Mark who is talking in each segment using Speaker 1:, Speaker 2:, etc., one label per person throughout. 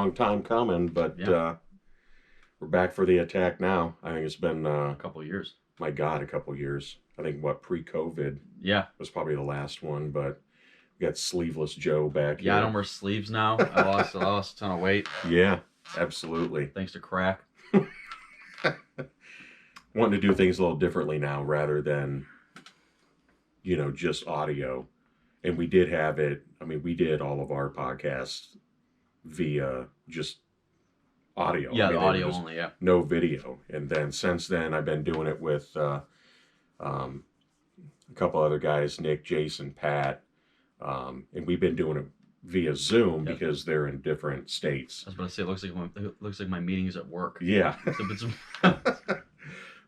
Speaker 1: long time coming, but we're back for the attack now. I think it's been
Speaker 2: a couple of years.
Speaker 1: My God, a couple of years. I think pre-COVID.
Speaker 2: Yeah,
Speaker 1: was probably the last one, but we got Sleeveless Joe back here.
Speaker 2: Yeah, I don't wear sleeves now. I lost a ton of weight.
Speaker 1: Yeah, absolutely.
Speaker 2: Thanks to crack.
Speaker 1: Wanting to do things a little differently now rather than, just audio. And we did have it. I mean, we did all of our podcasts via just audio.
Speaker 2: Yeah,
Speaker 1: I mean,
Speaker 2: the audio only, yeah.
Speaker 1: No video. And then since then, I've been doing it with a couple other guys, Nick, Jason, Pat. And we've been doing it via Zoom because they're in different states.
Speaker 2: I was about to say, it looks like my meeting's at work.
Speaker 1: Yeah.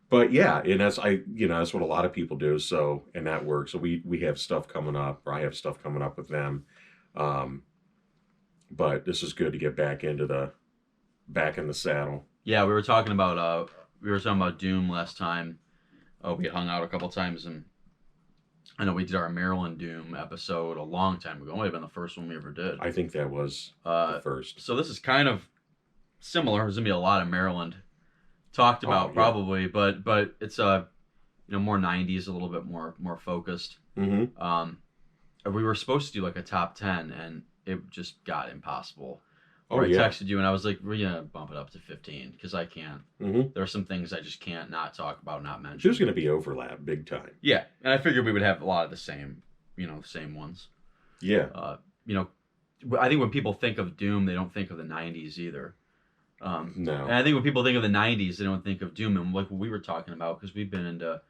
Speaker 1: But yeah, and that's what a lot of people do. So, and that works. So we have stuff coming up, or I have stuff coming up with them. But this is good to get back in the saddle.
Speaker 2: Yeah, we were talking about Doom last time. We had hung out a couple times, and I know we did our Maryland Doom episode a long time ago. It might have been the first one we ever did.
Speaker 1: I think that was the first.
Speaker 2: So this is kind of similar. There's gonna be a lot of Maryland talked about probably, but it's more 90s, a little bit more focused.
Speaker 1: Mm-hmm.
Speaker 2: We were supposed to do like a top 10, and it just got impossible.
Speaker 1: I
Speaker 2: texted you and I was like, we're gonna bump it up to 15 because I can't.
Speaker 1: Mm-hmm.
Speaker 2: There are some things I just can't not talk about, not mention.
Speaker 1: There's gonna be overlap, big time.
Speaker 2: Yeah, and I figured we would have a lot of the same, same ones.
Speaker 1: Yeah.
Speaker 2: I think when people think of Doom, they don't think of the 90s either.
Speaker 1: No.
Speaker 2: And I think when people think of the 90s, they don't think of Doom. And like what we were talking about, because we've been into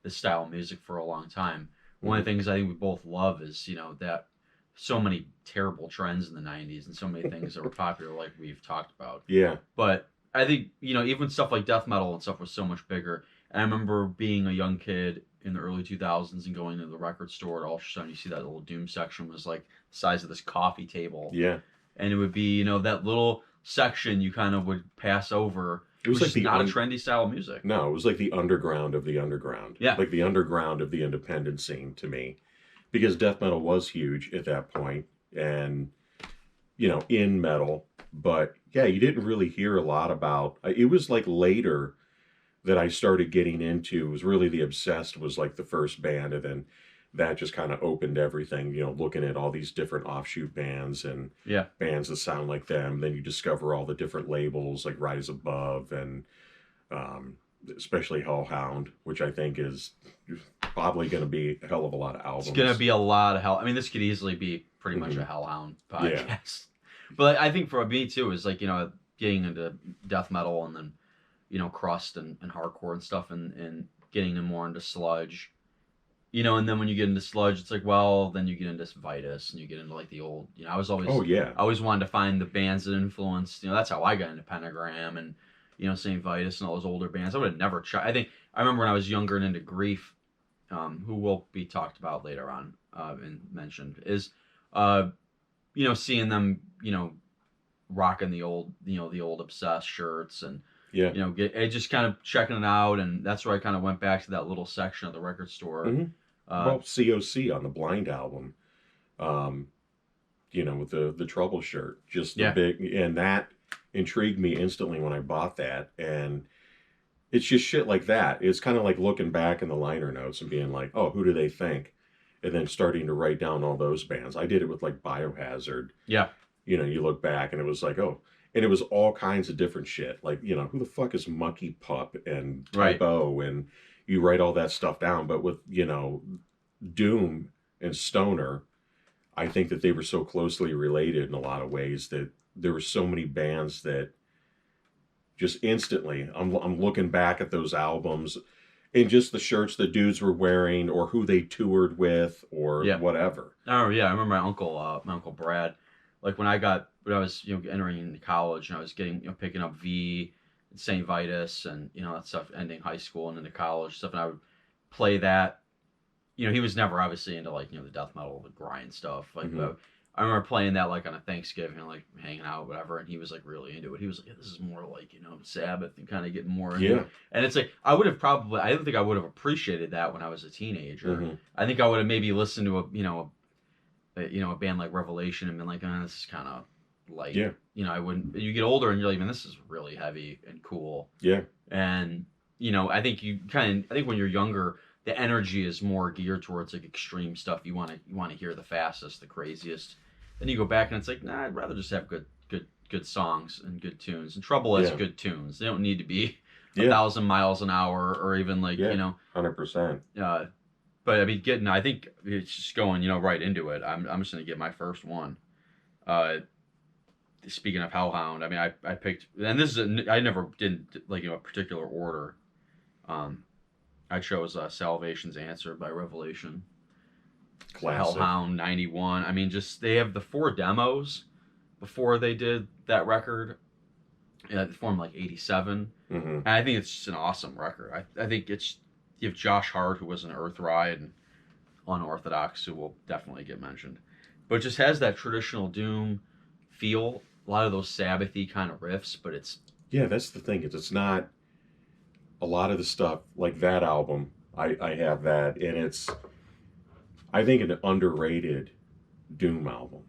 Speaker 2: this style of music for a long time. One of the things I think we both love is, that so many terrible trends in the 90s and so many things that were popular, like we've talked about.
Speaker 1: Yeah.
Speaker 2: But I think, even stuff like death metal and stuff was so much bigger. And I remember being a young kid in the early 2000s and going to the record store at Ultrasound. You see that little Doom section was like the size of this coffee table.
Speaker 1: Yeah.
Speaker 2: And it would be, that little section you kind of would pass over.
Speaker 1: It was like
Speaker 2: not a trendy style of music.
Speaker 1: No, it was like the underground of the underground.
Speaker 2: Yeah.
Speaker 1: Like the underground of the independent scene to me. Because death metal was huge at that point and, in metal. But yeah, you didn't really hear a lot about, it was like later that I started getting into, was really the Obsessed was like the first band. And then that just kind of opened everything, looking at all these different offshoot bands and bands that sound like them. Then you discover all the different labels like Rise Above and especially Hellhound, which I think is probably going to be a hell of a lot of albums.
Speaker 2: It's going to be a lot of hell. I mean, this could easily be pretty much a Hellhound podcast. Yeah. But I think for me too is like, getting into death metal and then, crust and hardcore and stuff and getting more into sludge. And then when you get into sludge, it's like, well, then you get into Vitus and you get into like the old, I was always, I always wanted to find the bands that influenced, that's how I got into Pentagram and, St. Vitus and all those older bands. I would have never tried. I remember when I was younger and into Grief, who will be talked about later on and mentioned, is, seeing them, rocking the old, the old Obsessed shirts and, just kind of checking it out. And that's where I kind of went back to that little section of the record store.
Speaker 1: Mm-hmm. COC on the Blind album, with the Trouble shirt, just the big, and that intrigued me instantly when I bought that. And it's just shit like that. It's kind of like looking back in the liner notes and being like, oh, who do they think? And then starting to write down all those bands. I did it with like Biohazard.
Speaker 2: Yeah.
Speaker 1: You look back and it was like, oh, and it was all kinds of different shit. Like, who the fuck is Monkey Pup and Typo and you write all that stuff down. But with, Doom and Stoner, I think that they were so closely related in a lot of ways that there were so many bands that just instantly, I'm looking back at those albums and just the shirts the dudes were wearing or who they toured with or whatever.
Speaker 2: Oh, yeah. I remember my uncle Brad, like when I was, entering into college and I was getting, picking up V, St. Vitus and, that stuff, ending high school and into college stuff. And I would play that. He was never obviously into like, the death metal, the grind stuff. Like, I remember playing that like on a Thanksgiving, like hanging out, whatever. And he was like really into it. He was like, this is more like, Sabbath and kind of getting more into it. And it's like, I don't think I would have appreciated that when I was a teenager.
Speaker 1: Mm-hmm.
Speaker 2: I think I would have maybe listened to a band like Revelation and been like, this is kind of, Like,
Speaker 1: Yeah.
Speaker 2: I wouldn't. You get older and you're like, man, this is really heavy and cool.
Speaker 1: Yeah.
Speaker 2: And I think I think when you're younger, the energy is more geared towards like extreme stuff. You want to hear the fastest, the craziest. Then you go back and it's like, nah, I'd rather just have good songs and good tunes. And Trouble has
Speaker 1: Yeah.
Speaker 2: good tunes. They don't need to be a
Speaker 1: Yeah.
Speaker 2: 1,000 miles an hour or even like
Speaker 1: Yeah. 100%.
Speaker 2: But I mean, I think it's just going right into it. I'm just gonna get my first one. Speaking of Hellhound, I mean, I picked, and this is I never did like a particular order. Um, I chose Salvation's Answer by Revelation.
Speaker 1: Classic.
Speaker 2: Hellhound 91. I mean, just they have the 4 demos before they did that record. It formed like 87.
Speaker 1: Mm-hmm.
Speaker 2: And I think it's just an awesome record. I think you have Josh Hart, who was an Earth Ride and Unorthodox, who will definitely get mentioned. But it just has that traditional Doom feel. A lot of those Sabbathy kind of riffs, but it's...
Speaker 1: Yeah, that's the thing. It's not... A lot of the stuff, like that album, I have that, and it's... I think an underrated Doom album.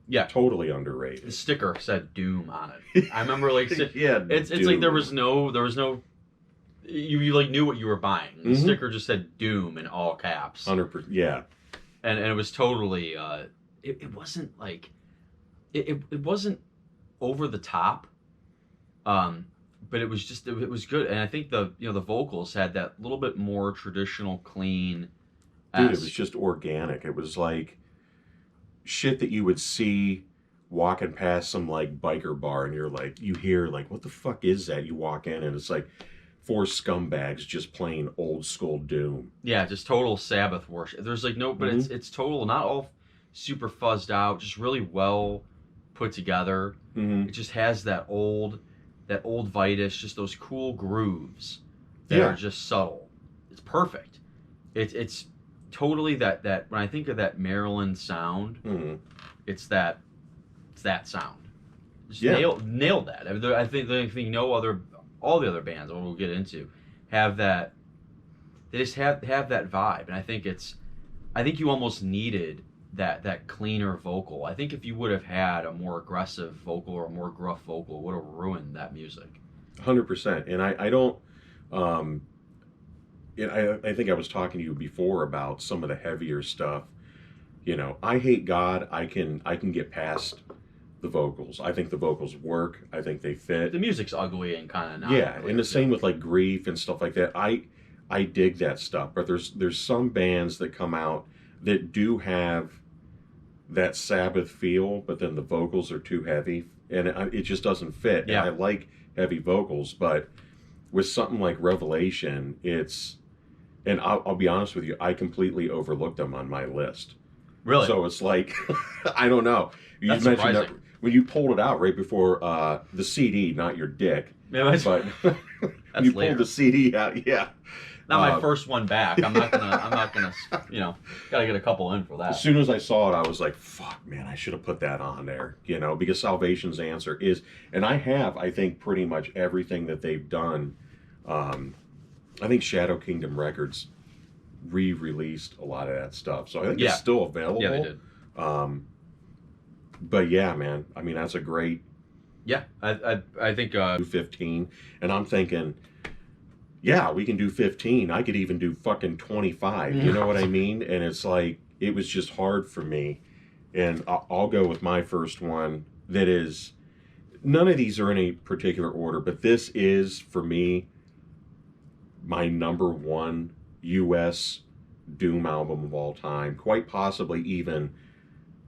Speaker 2: Yeah.
Speaker 1: Totally underrated.
Speaker 2: The sticker said Doom on it. I remember like...
Speaker 1: Yeah,
Speaker 2: it's like there was no... You like knew what you were buying. The sticker just said Doom in all caps.
Speaker 1: 100%. Yeah.
Speaker 2: And it was totally... It wasn't like... It wasn't over the top, but it was just it was good, and I think the vocals had that little bit more traditional, clean.
Speaker 1: Dude, it was just organic. It was like shit that you would see walking past some like biker bar, and you're like, you hear like, what the fuck is that? You walk in, and it's like 4 scumbags just playing old school Doom.
Speaker 2: Yeah, just total Sabbath worship. There's like no, but it's total, not all super fuzzed out, just really well put together. It just has that old Vitus, just those cool grooves that are just subtle. It's perfect. It's totally that when I think of that Maryland sound, it's that sound. Just nailed that. I think all the other bands, what we'll get into, have that. They just have that vibe, and I think you almost needed that cleaner vocal. I think if you would have had a more aggressive vocal or a more gruff vocal, it would have ruined that music.
Speaker 1: 100%. And I don't. I think I was talking to you before about some of the heavier stuff. I Hate God. I can get past the vocals. I think the vocals work. I think they fit.
Speaker 2: The music's ugly and kind of not.
Speaker 1: Yeah, and the same with like Grief and stuff like that. I dig that stuff, but there's some bands that come out that do have that Sabbath feel, but then the vocals are too heavy, and it just doesn't fit.
Speaker 2: Yeah.
Speaker 1: And I like heavy vocals, but with something like Revelation, and I'll be honest with you, I completely overlooked them on my list.
Speaker 2: Really?
Speaker 1: So it's like, I don't know. You
Speaker 2: That's
Speaker 1: mentioned that
Speaker 2: surprising.
Speaker 1: when you pulled it out right before the CD, not your dick, but when you pulled the CD out, yeah.
Speaker 2: Not my first one back. I'm not gonna, gotta get a couple in for that.
Speaker 1: As soon as I saw it, I was like, fuck, man, I should have put that on there, because Salvation's Answer is, and I think pretty much everything that they've done. I think Shadow Kingdom Records re-released a lot of that stuff, so I think it's still available.
Speaker 2: Yeah, they did.
Speaker 1: But yeah, man, I mean, that's a great.
Speaker 2: Yeah, I think
Speaker 1: 15, and I'm thinking, yeah, we can do 15. I could even do fucking 25. You know what I mean? And it's like, it was just hard for me. And I'll go with my first one. That is, none of these are in a particular order, but this is, for me, my number 1 U.S. Doom album of all time. Quite possibly even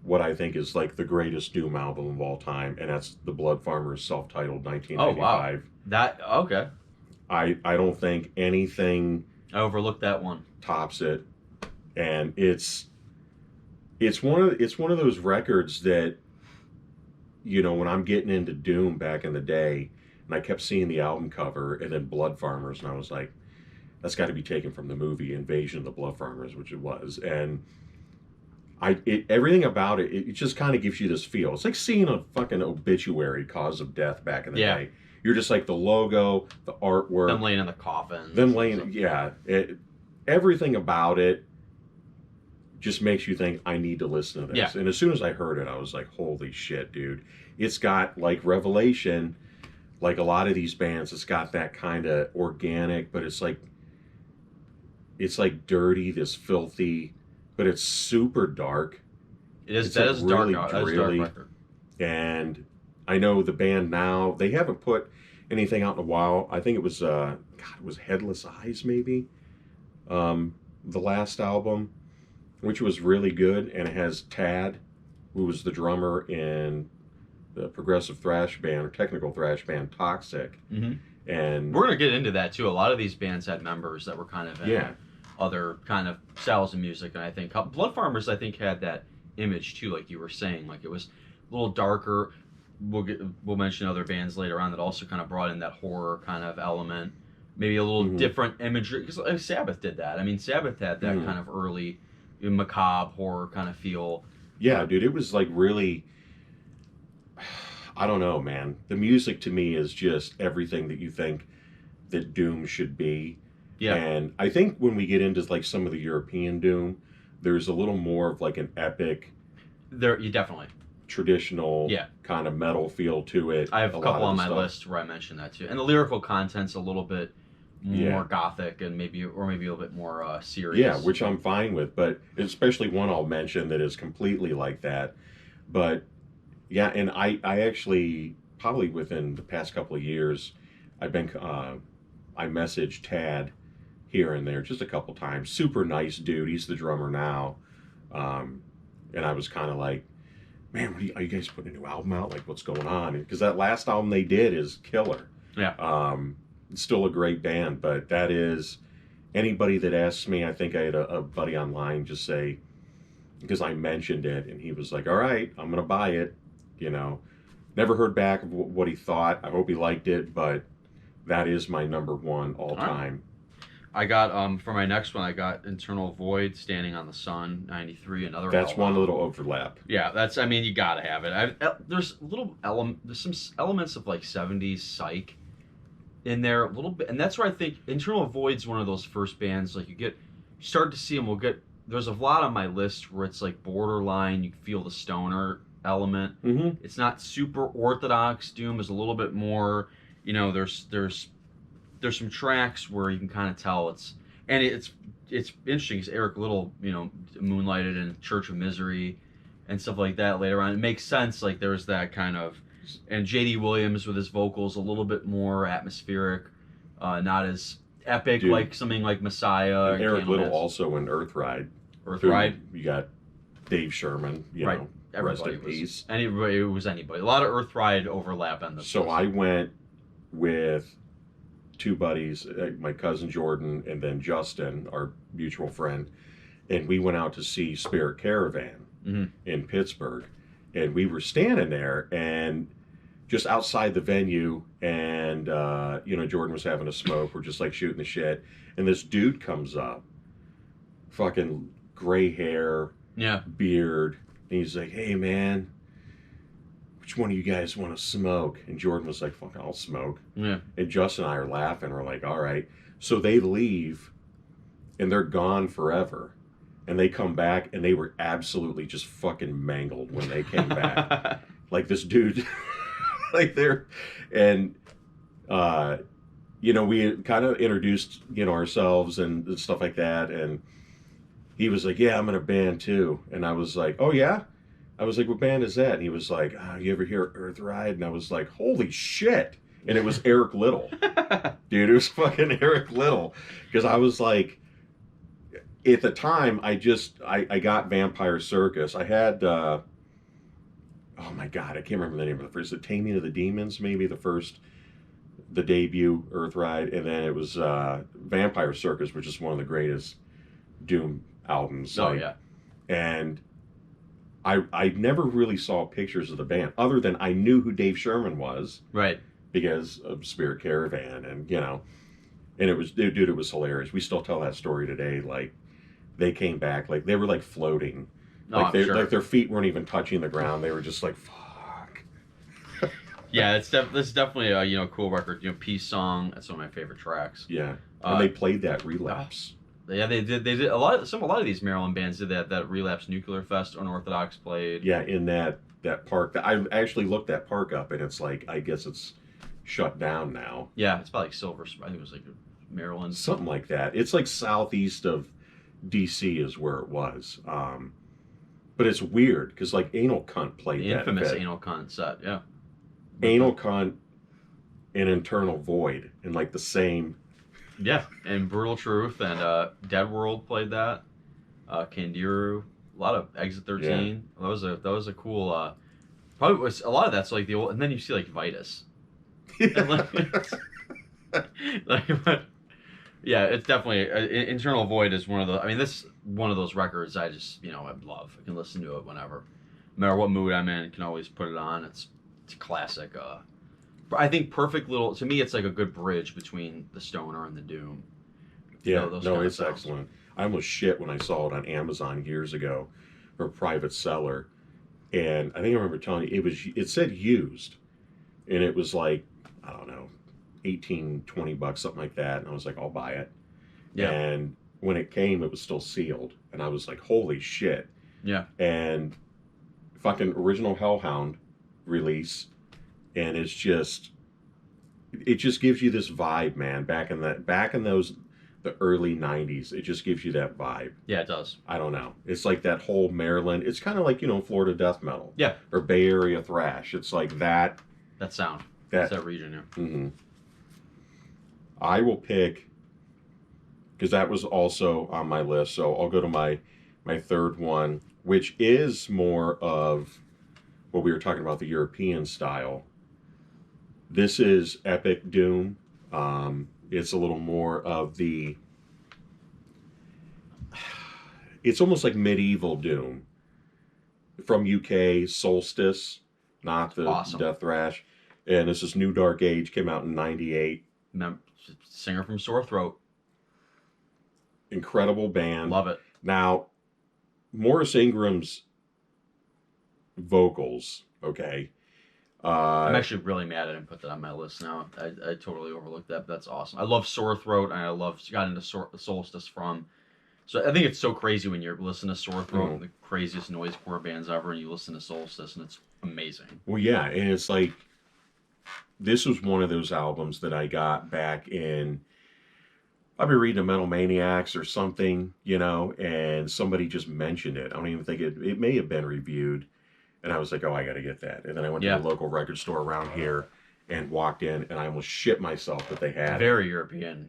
Speaker 1: what I think is like the greatest Doom album of all time. And that's the Blood Farmers self-titled 1995.
Speaker 2: Oh, wow. That, okay.
Speaker 1: I don't think anything
Speaker 2: I overlooked that one.
Speaker 1: Tops it, and it's one of those records that, when I'm getting into Doom back in the day, and I kept seeing the album cover and then Blood Farmers, and I was like, that's got to be taken from the movie Invasion of the Blood Farmers, which it was, and everything about it, it just kind of gives you this feel. It's like seeing a fucking obituary, cause of death back in the day. You're just like the logo, the artwork.
Speaker 2: Them laying in the coffin.
Speaker 1: Everything about it just makes you think, I need to listen to this.
Speaker 2: Yeah.
Speaker 1: And as soon as I heard it, I was like, holy shit, dude. It's got, like, Revelation, like a lot of these bands, it's got that kind of organic, but it's like dirty, this filthy, but it's super dark.
Speaker 2: It is.
Speaker 1: It's
Speaker 2: That
Speaker 1: like
Speaker 2: is
Speaker 1: really
Speaker 2: dark. That is a dark
Speaker 1: dreary.
Speaker 2: record.
Speaker 1: And I know the band now, they haven't put anything out in a while. I think it was it was Headless Eyes, maybe, the last album, which was really good. And it has Tad, who was the drummer in the progressive thrash band or technical thrash band Toxic.
Speaker 2: Mm-hmm.
Speaker 1: And
Speaker 2: we're gonna get into that too. A lot of these bands had members that were kind of in other kind of styles of music, and I think Blood Farmers, I think, had that image too, like you were saying, like it was a little darker. We'll mention other bands later on that also kind of brought in that horror kind of element, maybe a little different imagery, because like Sabbath did that. I mean, Sabbath had that kind of early macabre horror kind of feel.
Speaker 1: Yeah, dude, it was like really, I don't know, man. The music to me is just everything that you think that Doom should be.
Speaker 2: Yeah.
Speaker 1: And I think when we get into like some of the European Doom, there's a little more of like an epic,
Speaker 2: you definitely
Speaker 1: traditional kind of metal feel to it.
Speaker 2: I have a couple on my list where I mentioned that too, and the lyrical content's a little bit more gothic and maybe a little bit more serious.
Speaker 1: Yeah, which I'm fine with, but especially one I'll mention that is completely like that. But yeah, and I actually probably within the past couple of years, I messaged Tad here and there just a couple times. Super nice dude. He's the drummer now, and I was kind of like, man, are you guys putting a new album out? Like, what's going on? Because that last album they did is killer.
Speaker 2: Yeah.
Speaker 1: It's still a great band, but that is, anybody that asks me, I think I had a buddy online just say, because I mentioned it, and he was like, all right, I'm going to buy it. You know, never heard back of what he thought. I hope he liked it, but that is my number one all time.
Speaker 2: I got, for my next one, I got Internal Void, Standing on the Sun, 93, another
Speaker 1: That's one little overlap.
Speaker 2: Yeah, I mean, you gotta have it. There's some elements of like 70s psych in there a little bit, and that's where I think Internal Void's one of those first bands, like you start to see them, there's a lot on my list where it's like borderline, you feel the stoner element.
Speaker 1: Mm-hmm.
Speaker 2: It's not super orthodox. Doom is a little bit more, there's some tracks where you can kind of tell it's interesting because Eric Liddell, moonlighted in Church of Misery and stuff like that later on. It makes sense, like there's that kind of, and J.D. Williams with his vocals a little bit more atmospheric, not as epic like something like Messiah.
Speaker 1: And Eric Liddell also in Earthride.
Speaker 2: Earthride.
Speaker 1: You got Dave Sherman,
Speaker 2: right.
Speaker 1: know,
Speaker 2: Everybody
Speaker 1: rest in peace.
Speaker 2: It was anybody. A lot of Earthride overlap on this.
Speaker 1: So I went with two buddies, my cousin Jordan and then Justin, our mutual friend, and we went out to see Spirit Caravan in Pittsburgh, and we were standing there and just outside the venue, and Jordan was having a smoke. We're just like shooting the shit, and this dude comes up, fucking gray hair, beard, and he's like, "Hey man, which one of you guys want to smoke?" And Jordan was like, "Fuck, I'll smoke."
Speaker 2: Yeah.
Speaker 1: And Justin and I are laughing. We're like, all right. So they leave, and they're gone forever. And they come back, and they were absolutely just fucking mangled when they came back. Like this dude, like they're, and, we kind of introduced, ourselves and stuff like that. And he was like, "Yeah, I'm in a band too." And I was like, "Oh yeah?" I was like, "What band is that?" And he was like, "Oh, you ever hear Earthride?" And I was like, "Holy shit." And it was Eric Liddell. Dude, it was fucking Eric Liddell. Because I was like, at the time, I got Vampire Circus. I had, oh my God, I can't remember the name of the first. The Taming of the Demons, maybe the debut Earthride. And then it was Vampire Circus, which is one of the greatest Doom albums.
Speaker 2: Oh, yeah.
Speaker 1: And I never really saw pictures of the band, other than I knew who Dave Sherman was.
Speaker 2: Right.
Speaker 1: Because of Spirit Caravan, and it was, dude, it was hilarious. We still tell that story today. Like, they came back, like they were like floating, like like their feet weren't even touching the ground. They were just like, fuck.
Speaker 2: Yeah, this is definitely a cool record. Peace Song. That's one of my favorite tracks.
Speaker 1: Yeah, and they played that Relapse.
Speaker 2: Yeah, they did a lot a lot of these Maryland bands did that Relapse Nuclear Fest Unorthodox played.
Speaker 1: Yeah, in that park. I actually looked that park up, and it's like I guess it's shut down now.
Speaker 2: Yeah, it's probably like Silver. I think it was like Maryland.
Speaker 1: Something like that. It's like southeast of DC is where it was. But it's weird because like Anal Cunt played
Speaker 2: The
Speaker 1: that
Speaker 2: infamous
Speaker 1: fit.
Speaker 2: Anal Cunt set. Yeah.
Speaker 1: Anal Cunt and Internal Void in like the same.
Speaker 2: Yeah, and Brutal Truth and Dead World played that. Kandiru, a lot of Exit
Speaker 1: Yeah.
Speaker 2: 13. That was a cool. Probably was a lot of that's like the old, and then you see like Vitus. And like, yeah, it's definitely Internal Void is one of the. I mean, this one of those records I just I love. I can listen to it whenever, no matter what mood I'm in. Can always put it on. It's a classic. I think perfect little to me. It's like a good bridge between the stoner and the doom.
Speaker 1: Yeah,
Speaker 2: Those
Speaker 1: no,
Speaker 2: kind of
Speaker 1: it's
Speaker 2: sounds.
Speaker 1: excellent. I almost shit when I saw it on Amazon years ago for a private seller. And I think I remember telling you it said used and it was like, I don't know, 18, 20 bucks, something like that. And I was like, I'll buy it.
Speaker 2: Yeah,
Speaker 1: And when it came, it was still sealed. And I was like, holy shit.
Speaker 2: yeah,
Speaker 1: And fucking original Hellhound release. And it just gives you this vibe, man. Back in those the early 90s, it just gives you that vibe.
Speaker 2: yeah. It does.
Speaker 1: I don't know. It's like that whole Maryland. It's kind of like Florida death metal.
Speaker 2: Yeah,
Speaker 1: Or Bay Area thrash. It's like that.
Speaker 2: that sound. It's
Speaker 1: That.
Speaker 2: that region. Yeah.
Speaker 1: Mm-hmm. I will pick because that was also on my list. So I'll go to my third one, which is more of what we were talking about, the European style. This is Epic Doom. It's a little more of the. It's almost like medieval Doom from UK, Solstice, not the
Speaker 2: Awesome.
Speaker 1: Death Thrash. And this is New Dark Age, came out in '98.
Speaker 2: Singer from Sore Throat.
Speaker 1: Incredible band.
Speaker 2: Love it.
Speaker 1: Now, Morris Ingram's vocals, okay.
Speaker 2: I'm actually really mad I didn't put that on my list now. I totally overlooked that. But that's awesome. I love Sore Throat, and I got into Solstice from. So I think it's so crazy when you're listening to Sore Throat, the craziest noisecore bands ever, and you listen to Solstice, and it's amazing.
Speaker 1: Well, yeah, and it's like this was one of those albums that I got back in. I've been reading a Metal Maniacs or something, and somebody just mentioned it. I don't even think it may have been reviewed. And I was like, oh, I got to get that. And then I went to the local record store around here and walked in, and I almost shit myself that they had
Speaker 2: Very European.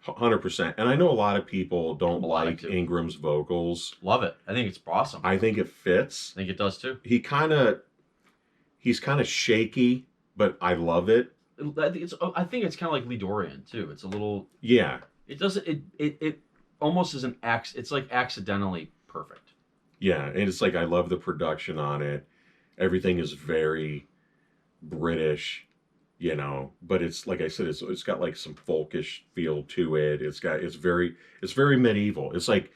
Speaker 1: 100%. And I know a lot of people don't like Ingram's vocals.
Speaker 2: Love it. I think it's awesome.
Speaker 1: I think it fits.
Speaker 2: I think it does too.
Speaker 1: He's kind of shaky, but I love it.
Speaker 2: I think it's kind of like Lee Dorian too. It's a little.
Speaker 1: Yeah.
Speaker 2: It doesn't. It almost is It's like accidentally perfect.
Speaker 1: Yeah, and it's like I love the production on it. Everything is very British, but it's like I said, it's got like some folkish feel to it. It's very medieval. It's like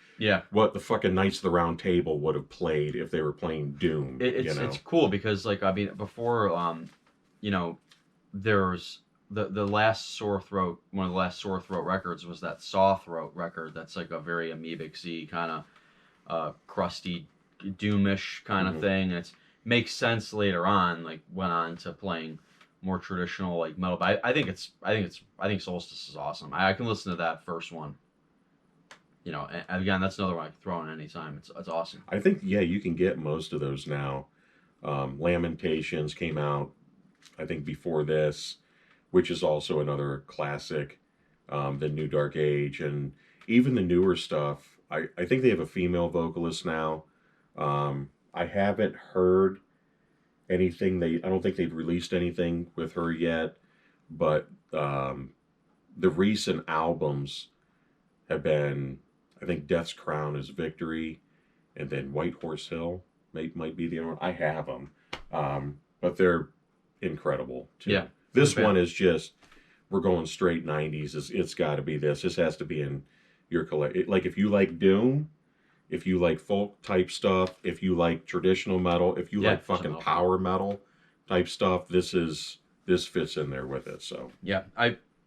Speaker 1: what the fucking Knights of the Round Table would have played if they were playing Doom.
Speaker 2: It's cool because like I mean before there's the last Sore Throat, one of the last Sore Throat records was that Saw Throat record. That's like a very amoebic-y kind of crusty, doomish kind of thing. It makes sense later on. Like went on to playing more traditional like metal. But I think Solstice is awesome. I can listen to that first one. And again, that's another one I can throw in anytime. It's awesome.
Speaker 1: I think you can get most of those now. Lamentations came out, I think, before this, which is also another classic. The New Dark Age and even the newer stuff. I think they have a female vocalist now. I haven't heard anything. I don't think they've released anything with her yet. But the recent albums have been, I think, Death's Crown is Victory, and then White Horse Hill might be the other one. I have them, but they're incredible too.
Speaker 2: Yeah,
Speaker 1: this one is just we're going straight '90s. It's got to be this. This has to be in your collection. Like if you like Doom, if you like folk type stuff, if you like traditional metal, if you like fucking power metal type stuff, this fits in there with it. So
Speaker 2: yeah,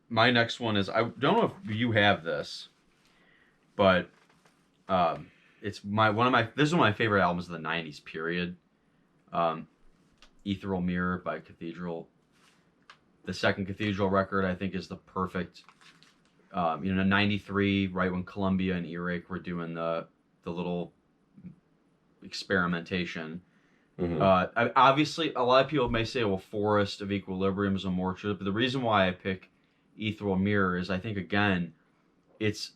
Speaker 2: my next one is I don't know if you have this. but it's this is one of my favorite albums of the '90s. Period. Um, Ethereal Mirror by Cathedral. The second Cathedral record, I think, is the perfect. In '93, right when Columbia and Earache were doing the little experimentation.
Speaker 1: Mm-hmm.
Speaker 2: Obviously, a lot of people may say, well, Forest of Equilibrium is a more true, but the reason why I pick Ethereal Mirror is I think, again, it's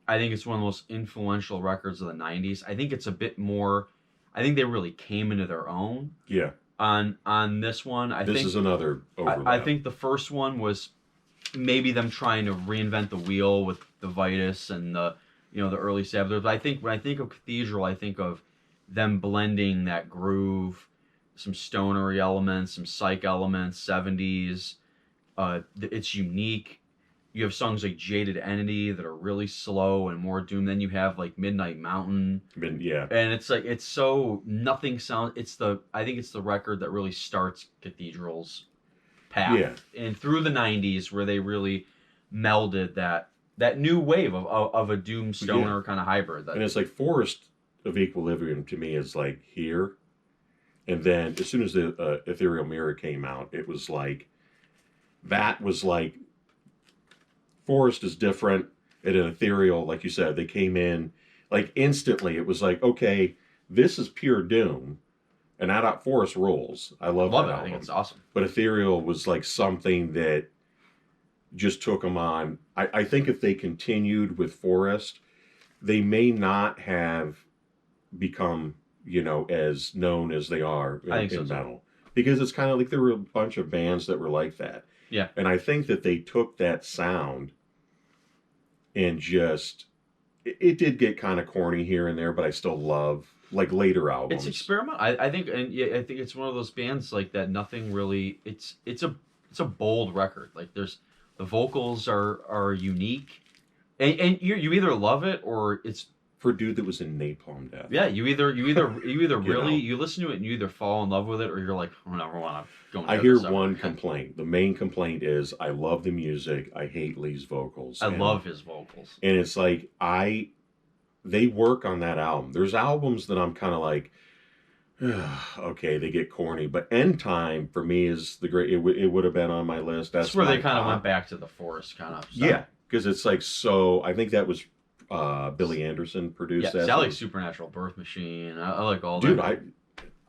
Speaker 2: I think it's one of the most influential records of the '90s. I think it's a bit more. I think they really came into their own.
Speaker 1: Yeah.
Speaker 2: On this one,
Speaker 1: This is another overlap.
Speaker 2: I think the first one was maybe them trying to reinvent the wheel with the Vitus and the early Sabbath. But I think when I think of Cathedral, I think of them blending that groove, some stonery elements, some psych elements, '70s. It's unique. You have songs like Jaded Entity that are really slow and more doom. Then you have like Midnight Mountain.
Speaker 1: Yeah.
Speaker 2: And it's like it's so nothing sounds. I think it's the record that really starts Cathedral's path.
Speaker 1: Yeah.
Speaker 2: And through the '90s where they really melded that new wave of a doom stoner kind of hybrid.
Speaker 1: And it's like Forest of Equilibrium to me is like here, and then as soon as the Ethereal Mirror came out, it was like that was like Forest is different, and an Ethereal, like you said, they came in like instantly. It was like, okay, this is pure doom, and I thought Forest rules. I love that
Speaker 2: it.
Speaker 1: album.
Speaker 2: I think it's awesome.
Speaker 1: But Ethereal was like something that just took them on. I think if they continued with Forest, they may not have become, as known as they are in metal. Because it's kind of like there were a bunch of bands that were like that.
Speaker 2: Yeah.
Speaker 1: And I think that they took that sound and just, it did get kind of corny here and there, but I still love like later albums.
Speaker 2: It's experimental. I think, and yeah, I think it's one of those bands like that. Nothing really. It's a bold record. Like the vocals are unique, and you either love it or it's
Speaker 1: for a dude that was in Napalm Death.
Speaker 2: Yeah, you either really you listen to it and you either fall in love with it or you're like, I never want to go.
Speaker 1: I hear one complaint. The main complaint is I love the music. I hate Lee's vocals.
Speaker 2: I love his vocals.
Speaker 1: And it's like they work on that album. There's albums that I'm kind of like, okay, they get corny. But End Time for me is the great. It would have been on my list. That's
Speaker 2: where they kind of went back to the Forest kind of stuff.
Speaker 1: Yeah, because it's like so. I think that was. Billy Anderson produced that.
Speaker 2: I like Supernatural Birth Machine. I like all
Speaker 1: that.
Speaker 2: Dude,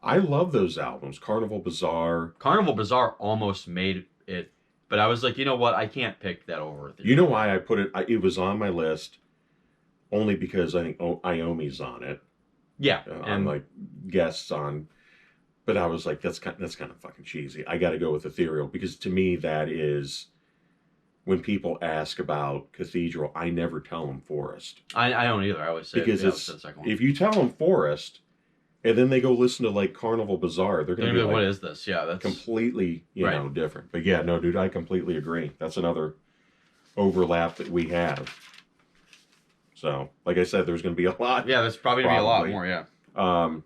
Speaker 1: I love those albums. Carnival Bazaar.
Speaker 2: Carnival Bazaar almost made it, but I was like, you know what? I can't pick that over.
Speaker 1: You know why I put it? It was on my list only because I think Iommi's on it.
Speaker 2: Yeah,
Speaker 1: I'm like guests on, but I was like, that's kind of fucking cheesy. I got to go with Ethereal because to me that is. When people ask about Cathedral, I never tell them Forest.
Speaker 2: I don't either. I always say
Speaker 1: because it's if you tell them Forest, and then they go listen to like Carnival Bazaar, they're gonna be like,
Speaker 2: "What is this?" Yeah, that's
Speaker 1: completely different. But yeah, no, dude, I completely agree. That's another overlap that we have. So, like I said, there's gonna be a lot.
Speaker 2: Yeah, there's probably gonna be a lot more. Yeah.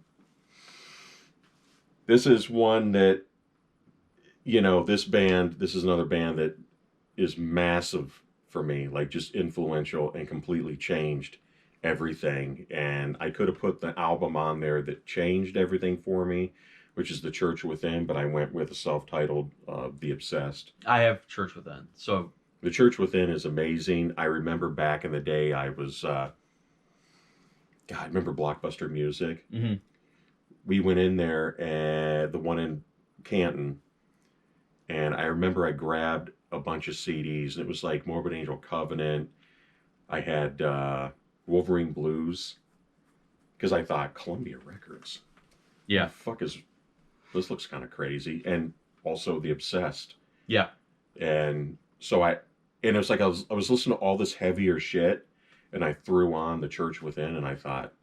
Speaker 1: This is one that, this is another band that. Is massive for me, like just influential and completely changed everything. And I could have put the album on there that changed everything for me, which is The Church Within, but I went with a self-titled The Obsessed.
Speaker 2: I have Church Within. So
Speaker 1: The Church Within is amazing. I remember back in the day I was I remember Blockbuster Music.
Speaker 2: Mm-hmm.
Speaker 1: We went in there and the one in Canton, and I remember I grabbed a bunch of CDs, and it was like Morbid Angel Covenant. I had Wolverine Blues, because I thought Columbia Records.
Speaker 2: Yeah.
Speaker 1: This looks kind of crazy, and also The Obsessed.
Speaker 2: Yeah. And
Speaker 1: so it was like I was listening to all this heavier shit, and I threw on The Church Within, and I thought,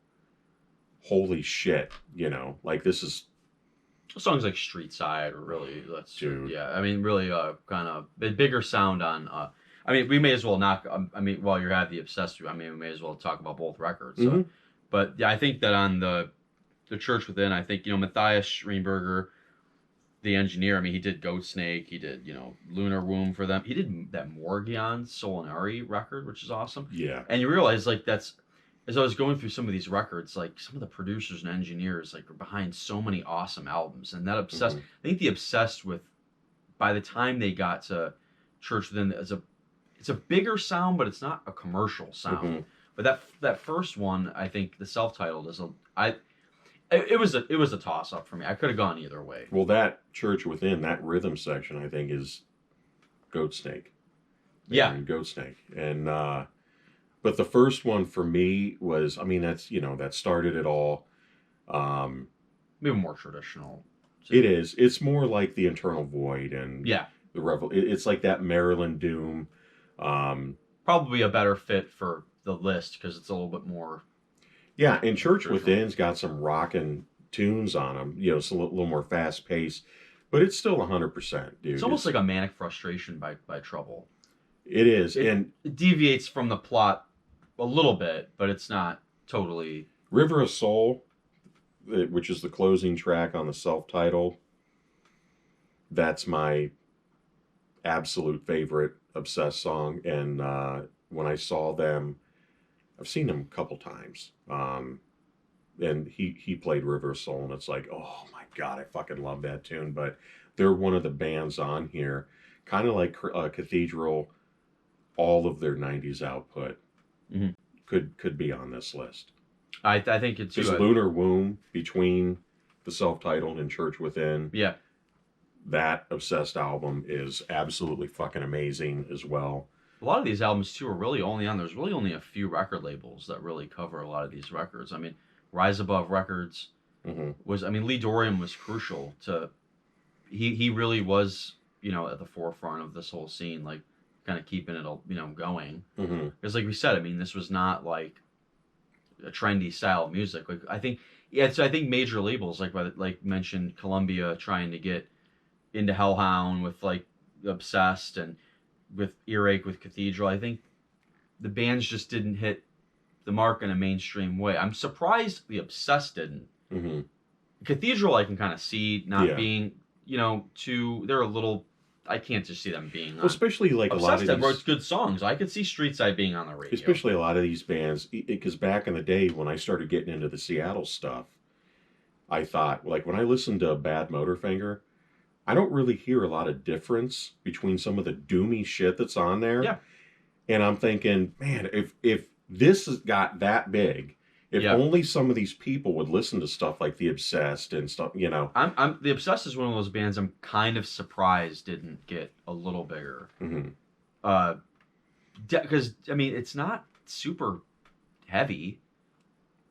Speaker 1: holy shit, like this is.
Speaker 2: Songs like Street Side are really
Speaker 1: Dude.
Speaker 2: Yeah, I mean really kind of a bigger sound on I mean we may as well not while you're at The Obsessed, I mean we may as well talk about both records.
Speaker 1: Mm-hmm.
Speaker 2: But yeah, I think that on the Church Within, I think Matthias Schreinberger the engineer. I mean, he did Goat Snake. He did, Lunar Womb for them. He did that Morgion Solinari record, which is awesome.
Speaker 1: Yeah.
Speaker 2: And you realize, like, that's, as I was going through some of these records, like, some of the producers and engineers, like, are behind so many awesome albums. And that obsessed,
Speaker 1: Mm-hmm.
Speaker 2: I think the Obsessed with, by the time they got to Church Within, it's a bigger sound, but it's not a commercial sound.
Speaker 1: Mm-hmm.
Speaker 2: But that first one, I think the self-titled is it was a toss up for me. I could have gone either way.
Speaker 1: Well, that Church Within, that rhythm section, I think is Goat Snake.
Speaker 2: Yeah.
Speaker 1: And Goat Snake. And but the first one for me was, I mean, that's, that started it all.
Speaker 2: Maybe more traditional.
Speaker 1: It is. It's more like the Internal Void and
Speaker 2: Yeah.
Speaker 1: the Revel. It's like that Maryland Doom.
Speaker 2: Probably a better fit for the list because it's a little bit more.
Speaker 1: Yeah, and Church Within's got some rockin' tunes on them. It's a little more fast paced, but it's still 100%, dude.
Speaker 2: It's almost like a Manic Frustration by Trouble.
Speaker 1: It is, and
Speaker 2: it deviates from the plot a little bit, but it's not totally.
Speaker 1: River of Soul, which is the closing track on the self-titled, that's my absolute favorite Obsessed song. And when I saw them, I've seen them a couple times, and he played River of Soul, and it's like, oh my god, I fucking love that tune. But they're one of the bands on here, kind of like Cathedral. All of their 90s output
Speaker 2: mm-hmm.
Speaker 1: could be on this list.
Speaker 2: I think it's
Speaker 1: just Lunar Womb between the self-titled and Church Within.
Speaker 2: Yeah,
Speaker 1: that Obsessed album is absolutely fucking amazing as well.
Speaker 2: A lot of these albums too are really only on. There's really only a few record labels that really cover a lot of these records. I mean, Rise Above Records was. I mean, Lee Dorian was crucial to. He really was, at the forefront of this whole scene, like kind of keeping it, going. Because, like we said, I mean, this was not like a trendy style of music. Like I think, so I think major labels like mentioned Columbia trying to get into Hellhound with like Obsessed and with Earache with Cathedral. I think the bands just didn't hit the mark in a mainstream way. I'm surprised the Obsessed didn't. Cathedral I can kind of see not being, they're a little. I can't just see them being.
Speaker 1: Well, especially like
Speaker 2: Obsessed
Speaker 1: a lot of
Speaker 2: that
Speaker 1: these,
Speaker 2: wrote good songs. I could see Street Side being on the radio.
Speaker 1: Especially a lot of these bands, because back in the day when I started getting into the Seattle stuff, I thought, like when I listened to Bad Motorfinger, I don't really hear a lot of difference between some of the doomy shit that's on there.
Speaker 2: Yeah.
Speaker 1: And I'm thinking, man, if this has got that big, if only some of these people would listen to stuff like The Obsessed and stuff,
Speaker 2: I'm The Obsessed is one of those bands I'm kind of surprised didn't get a little bigger. Because I mean, it's not super heavy.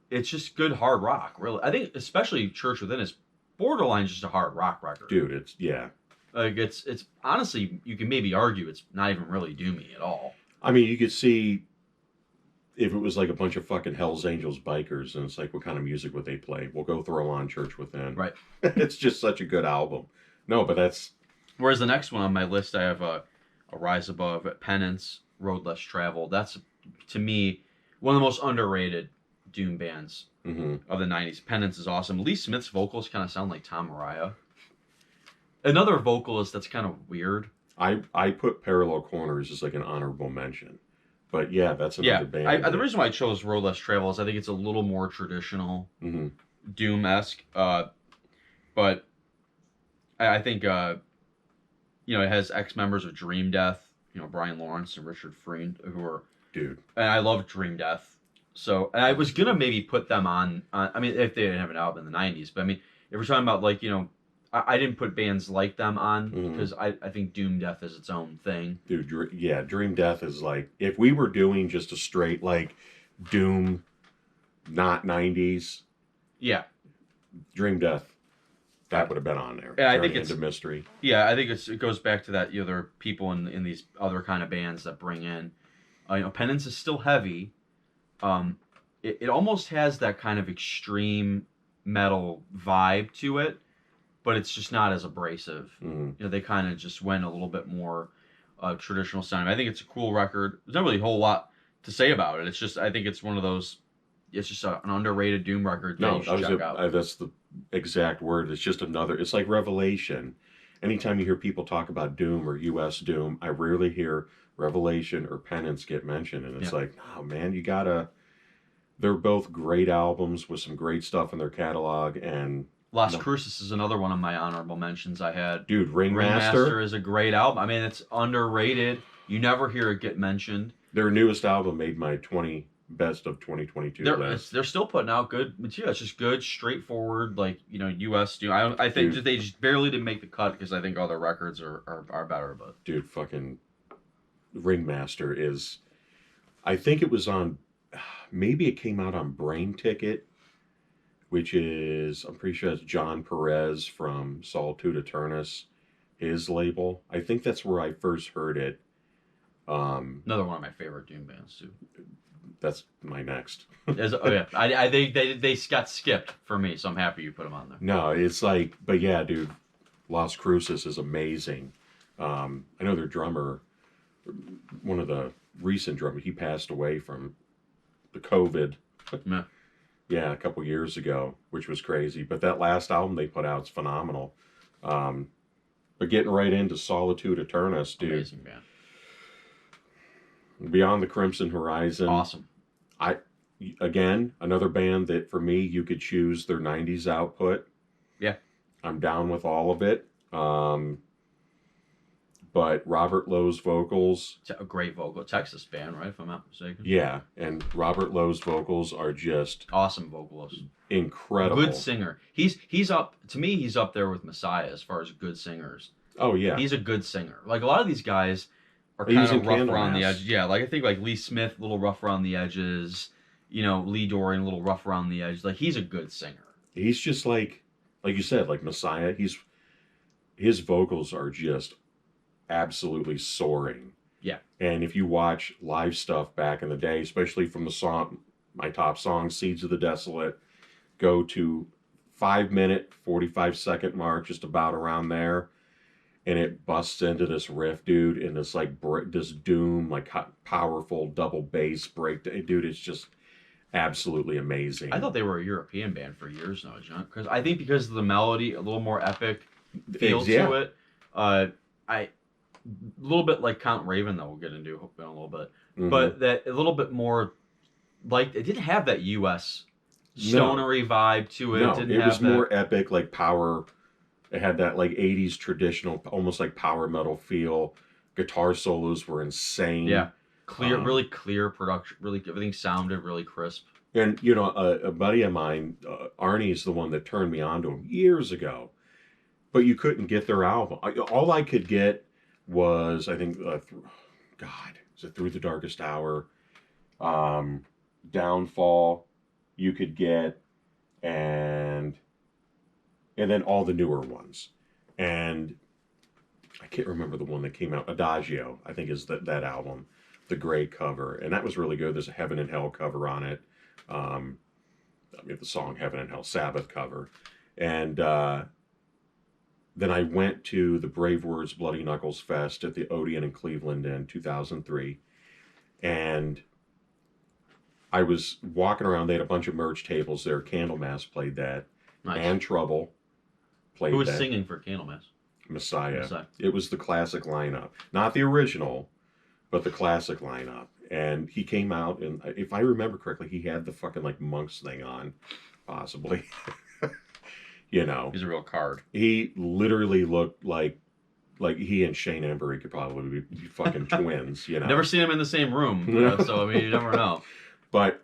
Speaker 2: It's just good hard rock, really. I think especially Church Within is borderline just a hard rock record.
Speaker 1: Dude, it's
Speaker 2: honestly, you can maybe argue it's not even really doomy at all.
Speaker 1: I mean, you could see if it was like a bunch of fucking Hell's Angels bikers, and it's like, what kind of music would they play? We'll go throw on Church Within.
Speaker 2: Right.
Speaker 1: It's just such a good album. No, but that's...
Speaker 2: Whereas the next one on my list, I have a Rise Above, Penance, Road Less Traveled. That's, to me, one of the most underrated doom bands of the 90s. Penance is awesome. Lee Smith's vocals kind of sound like Tom Araya. Another vocalist that's kind of weird.
Speaker 1: I put Parallel Corners as like an honorable mention. But yeah, that's another band.
Speaker 2: The reason why I chose Road Less Travel is I think it's a little more traditional, doom-esque. But I think, it has ex-members of Dream Death, Brian Lawrence and Richard Freend, who are...
Speaker 1: Dude.
Speaker 2: And I love Dream Death. So, and I was going to maybe put them on, I mean, if they didn't have an album in the 90s. But I mean, if we're talking about like, I didn't put bands like them on because I think Doom Death is its own thing.
Speaker 1: Dude, Dream Death is like, if we were doing just a straight like Doom, not 90s.
Speaker 2: Yeah.
Speaker 1: Dream Death, that would have been on there.
Speaker 2: Yeah, I think it's
Speaker 1: into Mystery.
Speaker 2: Yeah, I think it goes back to that. There are people in these other kind of bands that bring in. Penance is still heavy. It almost has that kind of extreme metal vibe to it, but it's just not as abrasive. They kind of just went a little bit more traditional sound. I think it's a cool record. There's not really a whole lot to say about it. It's just, I think it's one of those it's just an underrated Doom record that
Speaker 1: No,
Speaker 2: you should check out.
Speaker 1: that's the exact word. It's just another. It's like Revelation. Anytime you hear people talk about Doom or U.S. Doom, I rarely hear Revelation or Penance get mentioned, and it's
Speaker 2: Yeah.
Speaker 1: like, oh man, you gotta. They're both great albums with some great stuff in their catalog, and
Speaker 2: Las
Speaker 1: no,
Speaker 2: Cruces is another one of my honorable mentions I had.
Speaker 1: dude, Ringmaster,
Speaker 2: Ringmaster is a great album. I mean, it's underrated. You never hear it get mentioned.
Speaker 1: their newest album made my 20 best of 2022 list.
Speaker 2: They're still putting out good material. It's just good, straightforward, like U.S. I think
Speaker 1: Dude,
Speaker 2: they just barely didn't make the cut because I think other records are better. But
Speaker 1: dude, fucking Ringmaster is. I think it was on. Maybe it came out on Brain Ticket, which is I'm pretty sure it's John Perez from Solitude Eternus, his label. I think that's where I first heard it.
Speaker 2: another one of my favorite Doom bands too.
Speaker 1: That's my next.
Speaker 2: Oh yeah, I they got skipped for me, so I'm happy you put them on there.
Speaker 1: No, it's like, but yeah, dude, Las Cruces is amazing. I know their drummer, one of the recent drummers, he passed away from the COVID.
Speaker 2: Yeah.
Speaker 1: Yeah, a couple years ago, which was crazy. But that last album they put out is phenomenal. Um, but getting right into Solitude Eternus, dude.
Speaker 2: Amazing band.
Speaker 1: Beyond the Crimson Horizon.
Speaker 2: Awesome.
Speaker 1: Again, another band that for me you could choose their 90s output.
Speaker 2: Yeah.
Speaker 1: I'm down with all of it. But Robert Lowe's vocals.
Speaker 2: A great vocal. Texas band, right? If I'm not mistaken.
Speaker 1: Yeah, and Robert Lowe's vocals are just
Speaker 2: awesome vocalist.
Speaker 1: Incredible.
Speaker 2: Good singer. He's up to me, he's up there with Messiah as far as good singers.
Speaker 1: Oh yeah.
Speaker 2: He's a good singer. Like a lot of these guys are kind of rough around the edges. Yeah, like I think like Lee Smith, a little rough around the edges. Lee Dorian, a little rough around the edge. Like he's a good singer.
Speaker 1: He's just like you said, like Messiah. His vocals are just absolutely soaring.
Speaker 2: Yeah.
Speaker 1: And if you watch live stuff back in the day, especially from the song, my top song, Seeds of the Desolate, go to 5-minute, 45-second mark, just about around there. And it busts into this riff, dude, and this like this doom, like powerful double bass break. Dude, it's just absolutely amazing.
Speaker 2: I thought they were a European band for years now, John. Because I think because of the melody, a little more epic feel to it. A little bit like Count Raven, that we'll get into in a little bit, but that a little bit more like it didn't have that U.S. stonery vibe to it.
Speaker 1: No, it was more epic, like power. It had that like 80s traditional, almost like power metal feel. Guitar solos were insane.
Speaker 2: Yeah. Clear, really clear production. Really, everything sounded really crisp.
Speaker 1: And a buddy of mine, Arnie's the one that turned me on to them years ago. But you couldn't get their album. All I could get was, I think, is it Through the Darkest Hour, Downfall. You could get, and then all the newer ones. And I can't remember the one that came out. Adagio, I think, is that album. The gray cover, and that was really good. There's a Heaven and Hell cover on it. The song Heaven and Hell, Sabbath cover. And then I went to the Brave Words Bloody Knuckles Fest at the Odeon in Cleveland in 2003. And I was walking around. They had a bunch of merch tables there. Candlemass played that.
Speaker 2: Nice.
Speaker 1: And Trouble played that.
Speaker 2: Who was singing for Candlemass?
Speaker 1: Messiah. It was the classic lineup. Not the original, but the classic lineup. And he came out, and if I remember correctly, he had the fucking like monks thing on, possibly. He's
Speaker 2: a real card.
Speaker 1: He literally looked like he and Shane Embury could probably be fucking twins.
Speaker 2: Never seen him in the same room, so I mean, you never know.
Speaker 1: But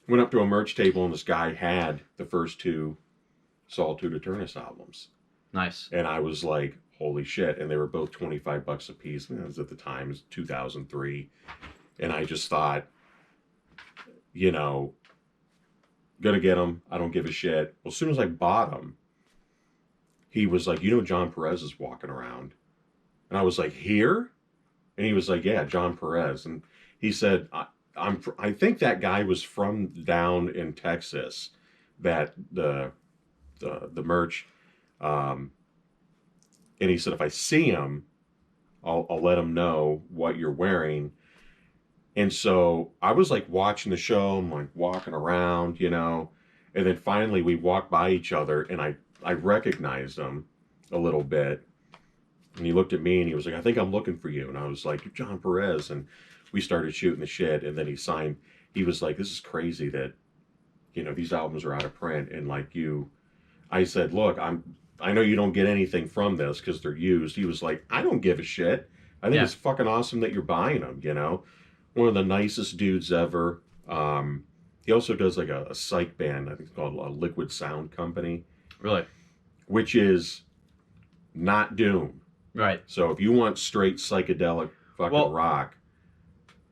Speaker 1: went up to a merch table, and this guy had the first two Solitude Eternus albums.
Speaker 2: Nice.
Speaker 1: And I was like, holy shit. And they were both $25 a piece. It was at the time, it was 2003. And I just thought, gonna get them. I don't give a shit. Well, as soon as I bought them, he was like, John Perez is walking around. And I was like, here? And he was like, yeah, John Perez. And he said, I think that guy was from down in Texas, that the merch. And he said, if I see him, I'll let him know what you're wearing. And so I was like watching the show, I'm like walking around, and then finally we walked by each other and I recognized him a little bit. And he looked at me and he was like, I think I'm looking for you. And I was like, you're John Perez. And we started shooting the shit. And then he was like, this is crazy that, these albums are out of print. And like I said, look, I know you don't get anything from this because they're used. He was like, I don't give a shit. I think it's fucking awesome that you're buying them, One of the nicest dudes ever. He also does like a psych band, I think it's called Liquid Sound Company.
Speaker 2: Really?
Speaker 1: Which is not doom.
Speaker 2: Right.
Speaker 1: So if you want straight psychedelic fucking rock,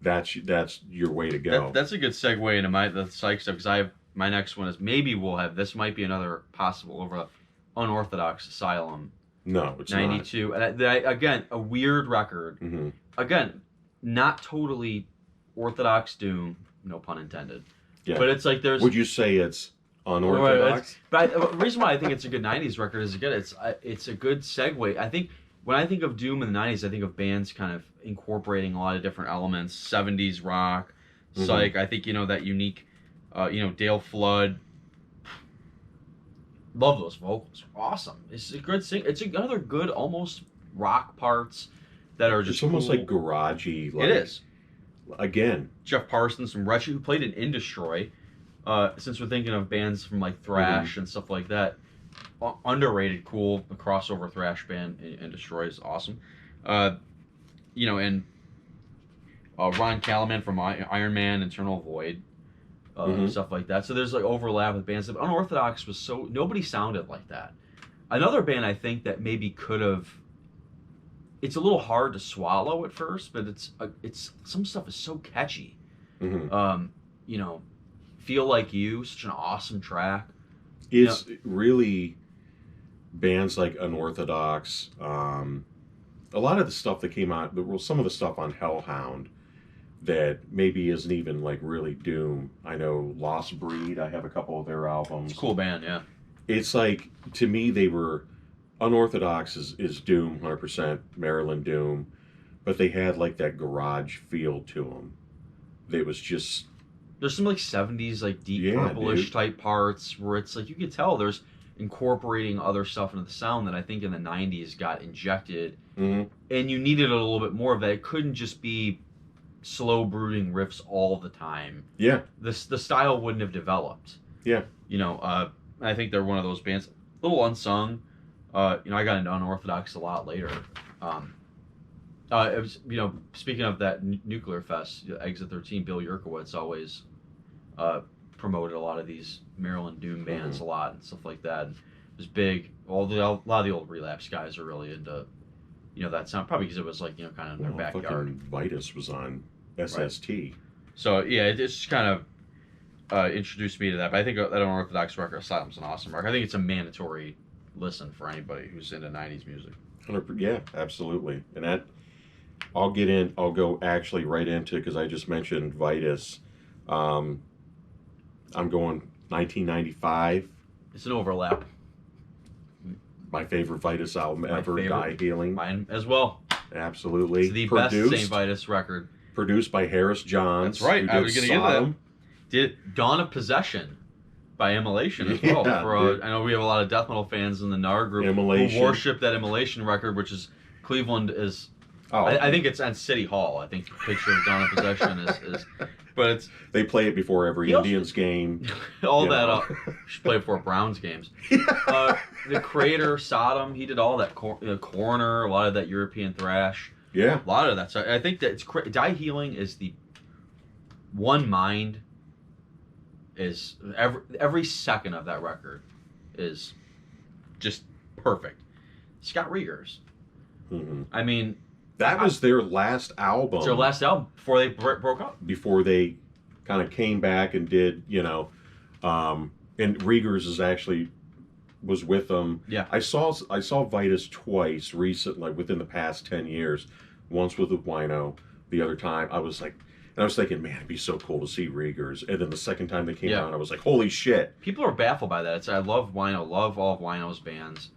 Speaker 1: that's your way to go.
Speaker 2: That's a good segue into the psych stuff, because my next one is, maybe we'll have, this might be another possible over Unorthodox Asylum.
Speaker 1: No, it's
Speaker 2: 92.
Speaker 1: not.
Speaker 2: And again, a weird record.
Speaker 1: Mm-hmm.
Speaker 2: Again, not totally orthodox doom, no pun intended.
Speaker 1: Yeah.
Speaker 2: But it's like there's...
Speaker 1: Would you say it's unorthodox?
Speaker 2: But the reason why I think it's a good 90s record is, again, it's a good segue. I think when I think of doom in the 90s, I think of bands kind of incorporating a lot of different elements. 70s rock, psych. I think, that unique, Dale Flood. Love those vocals. Awesome. It's a good sing. It's another good, almost rock parts that are just
Speaker 1: It's almost
Speaker 2: cool.
Speaker 1: like garagey.
Speaker 2: It is.
Speaker 1: Again.
Speaker 2: Jeff Parsons from Wretched, who played in In Destroy. Since we're thinking of bands from like thrash and stuff like that, underrated, cool, a crossover thrash band in Destroy is awesome. And Ron Callman from Iron Man, Eternal Void, stuff like that. So there's like overlap with bands. Unorthodox was nobody sounded like that. Another band I think that maybe could have. It's a little hard to swallow at first, but it's some stuff is so catchy. Feel Like You, such an awesome track.
Speaker 1: It's really bands like Unorthodox. A lot of the stuff that came out, some of the stuff on Hellhound that maybe isn't even like really doom. I know Lost Breed, I have a couple of their albums.
Speaker 2: It's a cool band, yeah.
Speaker 1: It's like, to me, they were... Unorthodox is doom, 100%, Maryland doom, but they had like that garage feel to them. It was just...
Speaker 2: There's some like 70s, like deep purplish type parts where it's like, you could tell there's incorporating other stuff into the sound that I think in the 90s got injected. And you needed a little bit more of that. It couldn't just be slow brooding riffs all the time.
Speaker 1: Yeah.
Speaker 2: The style wouldn't have developed.
Speaker 1: Yeah.
Speaker 2: I think they're one of those bands, a little unsung. I got into Unorthodox a lot later. It was, speaking of that Nuclear Fest, Exit 13, Bill Yerkowitz always promoted a lot of these Maryland doom bands a lot and stuff like that. And it was big. A lot of the old Relapse guys are really into, that sound, probably because it was like, kind of in their backyard.
Speaker 1: Vitus was on SST. Right.
Speaker 2: So yeah, it's just kind of introduced me to that. But I think that Unorthodox record, Asylum's an awesome record. I think it's a mandatory listen for anybody who's into 90s music.
Speaker 1: Yeah, absolutely. And that, I'll go actually right into, because I just mentioned Vitus. I'm going 1995.
Speaker 2: It's an overlap.
Speaker 1: My favorite Vitus album ever, Die Healing.
Speaker 2: Mine as well.
Speaker 1: Absolutely.
Speaker 2: It's the best St. Vitus record.
Speaker 1: Produced by Harris Johns.
Speaker 2: That's right. I was going to get that. Did Dawn of Possession by Immolation as well. I know we have a lot of death metal fans in the NAR group who worship that Immolation record, which is Cleveland is. I think it's on City Hall. I think the picture of Dawn of Possession is, but it's.
Speaker 1: They play it before every Indians game.
Speaker 2: Should play it before Browns games. The creator Sodom, he did all that Coroner, a lot of that European thrash.
Speaker 1: Yeah,
Speaker 2: a lot of that. So I think that Die Healing is the one mind. Is every second of that record is just perfect. Scott Reagers. I mean,
Speaker 1: that was their last album.
Speaker 2: It's their last album before they broke up.
Speaker 1: Before they kind of came back and did, and Reagers was with them.
Speaker 2: Yeah.
Speaker 1: I saw Vitus twice recently, within the past 10 years. Once with the Wino, the other time I was thinking, man, it'd be so cool to see Reagers. And then the second time they came out, I was like, holy shit.
Speaker 2: People are baffled by that. I love Wino, love all of Wino's bands.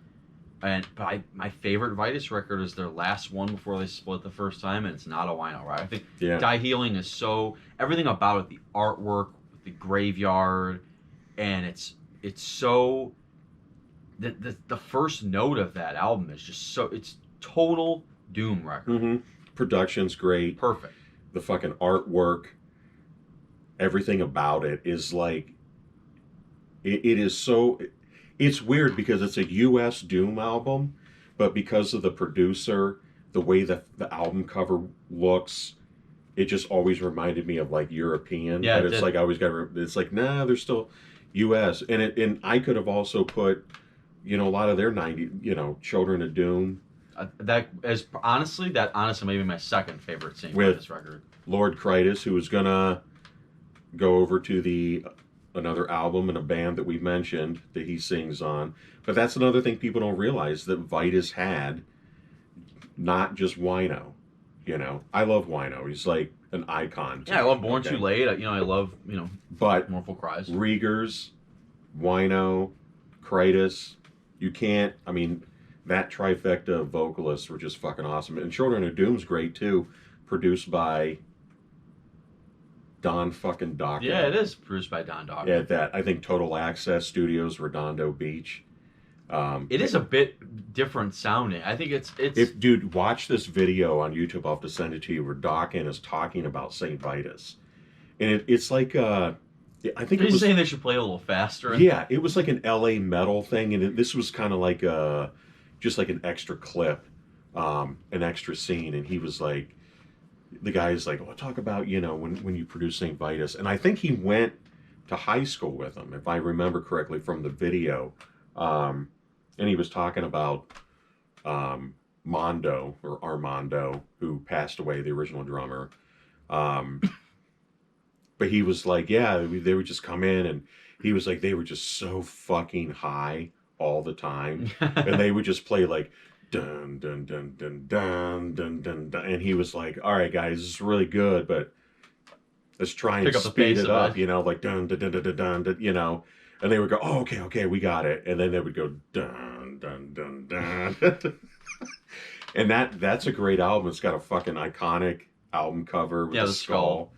Speaker 2: My favorite Vitus record is their last one before they split the first time, and it's not a wino, right? I think
Speaker 1: Yeah.
Speaker 2: Die Healing is so everything about it, the artwork, the graveyard, and it's so the first note of that album is just so it's total doom record.
Speaker 1: Mm-hmm. Production's great.
Speaker 2: Perfect.
Speaker 1: The fucking artwork, everything about it is like it is so. It's weird because it's a U.S. doom album, but because of the producer, the way that the album cover looks, it just always reminded me of like European.
Speaker 2: Yeah,
Speaker 1: and it's like I always got. It's like nah, they're still U.S. And I could have also put, a lot of their 90, Children of Doom.
Speaker 2: That honestly maybe my second favorite St.
Speaker 1: With
Speaker 2: Vitus record.
Speaker 1: Lord Critus, who was gonna go over to the another album and a band that we mentioned that he sings on. But that's another thing people don't realize, that Vitus had not just wino. I love wino. He's like an icon.
Speaker 2: Yeah, I love Born Too Late. I love
Speaker 1: but
Speaker 2: Mournful Cries.
Speaker 1: Riegers, wino, Critus. You can't. I mean, that trifecta of vocalists were just fucking awesome. And Children of Doom's great too, produced by Don fucking Docker.
Speaker 2: Yeah, it is produced by Don Docker.
Speaker 1: Yeah, that I think Total Access Studios, Redondo Beach.
Speaker 2: It is a bit different sounding. I think it's.
Speaker 1: If dude, watch this video on YouTube. I'll have to send it to you. Where Dawkins is talking about Saint Vitus, and it's like I think
Speaker 2: he's saying they should play a little faster.
Speaker 1: Yeah, it was like an LA metal thing, and this was kind of like just like an extra clip, an extra scene, and he was like. The guy's like, "Oh, talk about when you produce Saint Vitus," and I think he went to high school with him, if I remember correctly from the video, and he was talking about Mondo or Armando, who passed away, the original drummer, but he was like, "Yeah, they would just come in," and he was like, they were just so fucking high all the time, and they would just play like. Dun dun dun dun dun dun dun dun, and he was like, "All right, guys, this is really good, but let's try and speed it up, like dun dun dun dun dun dun, And they would go, "Oh, okay, we got it," and then they would go dun dun dun dun, and that's a great album. It's got a fucking iconic album cover with the skull.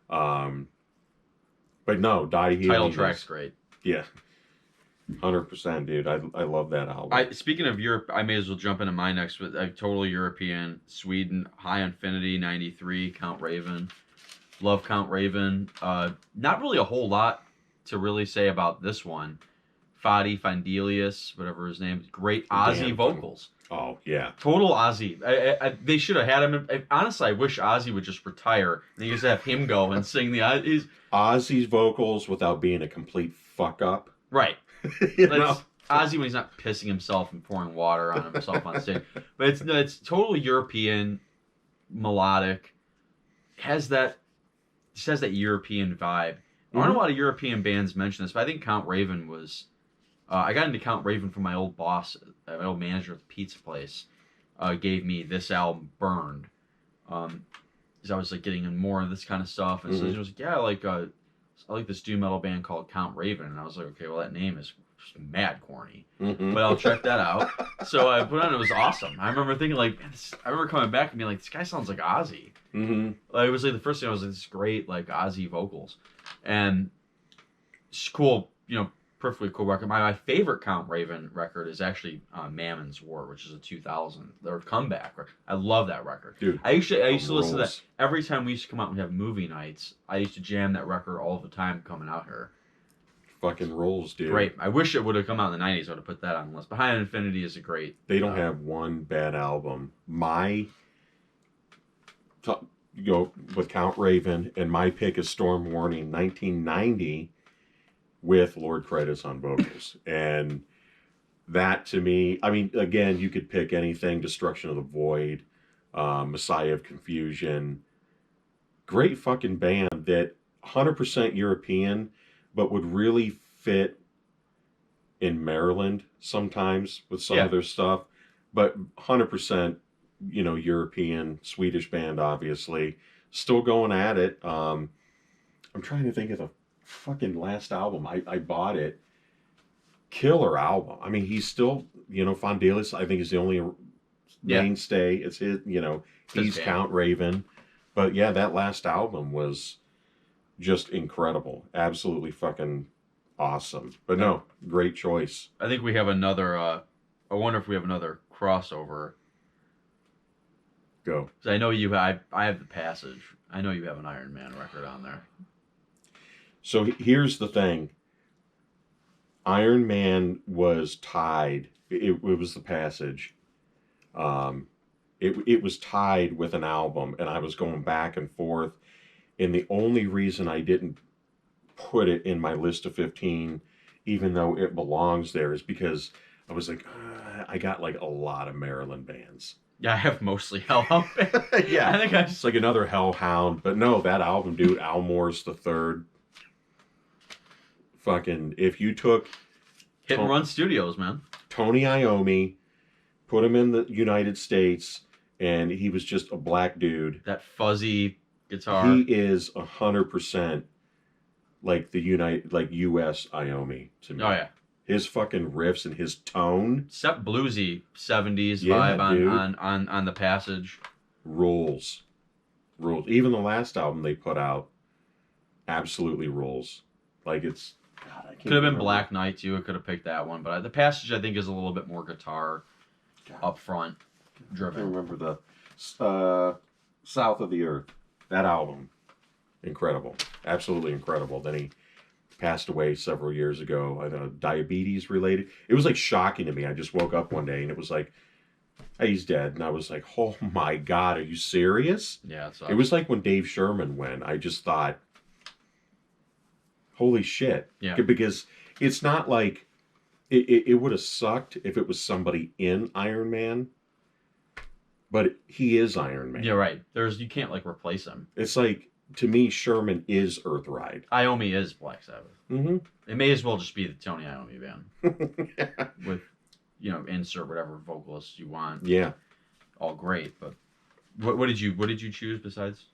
Speaker 1: But no, Die Healing.
Speaker 2: Title track's great.
Speaker 1: Yeah. 100%, dude. I love that album.
Speaker 2: Speaking of Europe, I may as well jump into my next with totally European. Sweden, High Infinity, 93, Count Raven. Love Count Raven. Not really a whole lot to really say about this one. Fadi Findelius, whatever his name is. Great Ozzy vocals.
Speaker 1: Oh, yeah.
Speaker 2: Total Ozzy. They should have had him. Honestly, I wish Ozzy would just retire and you just have him go and sing the
Speaker 1: Ozzy's vocals without being a complete fuck up.
Speaker 2: Right. Ozzy when he's not pissing himself and pouring water on himself on stage. But it's totally European, melodic. Has that European vibe. There aren't a lot of European bands mention this, but I think Count Raven was. I got into Count Raven from my old boss, my old manager at the pizza place. Gave me this album, Burned. Because I was like getting in more of this kind of stuff, and so he was like, "Yeah, I like this doom metal band called Count Raven," and I was like, "Okay, well that name is just mad corny, but I'll check that out." So I put it on. It was awesome. I remember thinking like, man, I remember coming back and being like, "This guy sounds like Ozzy." It was like the first thing I was like, "This is great, like Ozzy vocals," and it's cool, perfectly cool record. My favorite Count Raven record is actually Mammon's War, which is a 2000 their comeback record. I love that record. Dude, I used to listen to that every time we used to come out and have movie nights. I used to jam that record all the time coming out here.
Speaker 1: Fucking rolls, dude.
Speaker 2: Great. I wish it would have come out in the 90s. I would have put that on the list. Behind Infinity is a great.
Speaker 1: They don't have one bad album. With Count Raven, and my pick is Storm Warning 1990. With Lord Critus on vocals. And that to me, I mean, again, you could pick anything, Destruction of the Void, Messiah of Confusion. Great fucking band that 100% European, but would really fit in Maryland sometimes with some of their stuff. But 100%, European, Swedish band, obviously. Still going at it. I'm trying to think of the fucking last album. I bought it. killer album. I mean, he's still, Vangelis, I think, is the only mainstay. It's his, he's Count Raven. But yeah, that last album was just incredible. Absolutely fucking awesome. But no, great choice.
Speaker 2: I think we have another, I wonder if we have another crossover.
Speaker 1: Go.
Speaker 2: I know I have The Passage. I know you have an Iron Man record on there.
Speaker 1: So here's the thing. Iron Man was tied. It was The Passage. It was tied with an album, and I was going back and forth. And the only reason I didn't put it in my list of 15, even though it belongs there, is because I was like, I got like a lot of Maryland bands.
Speaker 2: Yeah, I have mostly Hellhound.
Speaker 1: Yeah,
Speaker 2: I think
Speaker 1: it's like another Hellhound. But no, that album, dude, Al Moore's the third. Fucking, if you took
Speaker 2: Hit and Run Studios, man.
Speaker 1: Tony Iommi, put him in the United States, and he was just a black dude.
Speaker 2: That fuzzy guitar.
Speaker 1: He is 100% like the U.S. Iommi to me.
Speaker 2: Oh yeah.
Speaker 1: His fucking riffs and his tone.
Speaker 2: Except bluesy 70s vibe on The Passage.
Speaker 1: Rules. Even the last album they put out absolutely rules. Like it's
Speaker 2: could have been Black Knight too. It could have picked that one, but The Passage I think is a little bit more guitar up front driven.
Speaker 1: I remember the South of the Earth. That album, incredible, absolutely incredible. Then he passed away several years ago. I know, diabetes related. It was like shocking to me. I just woke up one day and it was like, hey, he's dead, and I was like, oh my god, are you serious?
Speaker 2: Yeah,
Speaker 1: it was like when Dave Sherman went. I just thought, holy shit.
Speaker 2: Yeah.
Speaker 1: Because it's not like it would have sucked if it was somebody in Iron Man, but he is Iron Man.
Speaker 2: Yeah, right. You can't like replace him.
Speaker 1: It's like, to me, Sherman is Earthride.
Speaker 2: Iommi is Black Sabbath.
Speaker 1: Mm-hmm.
Speaker 2: It may as well just be the Tony Iommi band.
Speaker 1: Yeah.
Speaker 2: With, insert whatever vocalists you want.
Speaker 1: Yeah.
Speaker 2: All great, but what did you choose besides?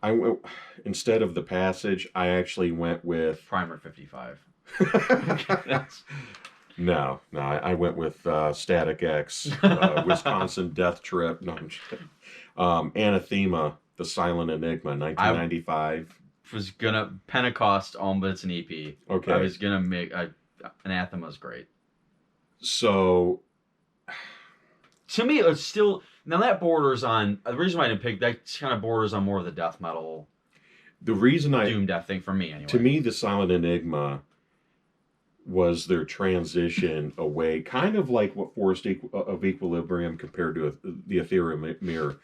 Speaker 1: I went, instead of The Passage, I actually went with
Speaker 2: Primer 55.
Speaker 1: No, I went with Static X, Wisconsin Death Trip. No, I'm just kidding. Anathema, The Silent Enigma, 1995.
Speaker 2: I was gonna Pentecost but it's an EP.
Speaker 1: Okay.
Speaker 2: I was gonna make Anathema's great.
Speaker 1: So,
Speaker 2: to me, it's still now that borders on the reason why I didn't pick that kind of borders on more of the death metal.
Speaker 1: The reason
Speaker 2: doom death thing for me anyway.
Speaker 1: To me, The Silent Enigma was their transition away, kind of like what Forest of Equilibrium compared to the Ethereal Mirror,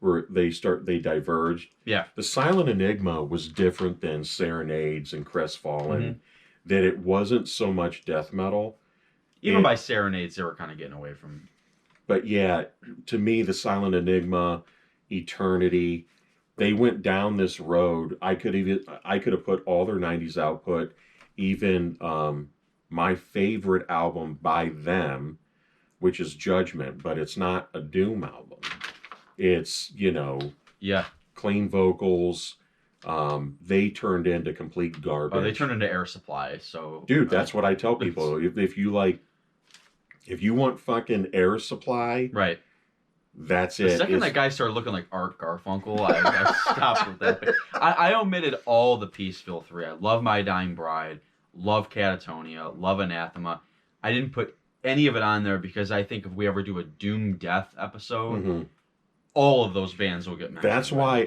Speaker 1: where they diverged.
Speaker 2: Yeah.
Speaker 1: The Silent Enigma was different than Serenades and Crestfallen, that it wasn't so much death metal.
Speaker 2: Even by Serenades, they were kind of getting away from.
Speaker 1: But yeah, to me, The Silent Enigma, Eternity, they went down this road. I could have put all their 90s output, even my favorite album by them, which is Judgment, but it's not a doom album. It's, clean vocals. They turned into complete garbage.
Speaker 2: Oh, they turned into Air Supply. So,
Speaker 1: dude, that's what I tell people. If you want fucking Air Supply,
Speaker 2: right?
Speaker 1: That's
Speaker 2: it. The second that guy started looking like Art Garfunkel, I stopped with that. I omitted all the Peaceville 3. I love My Dying Bride, love Catatonia, love Anathema. I didn't put any of it on there because I think if we ever do a Doom Death episode, all of those bands will get mentioned.
Speaker 1: That's why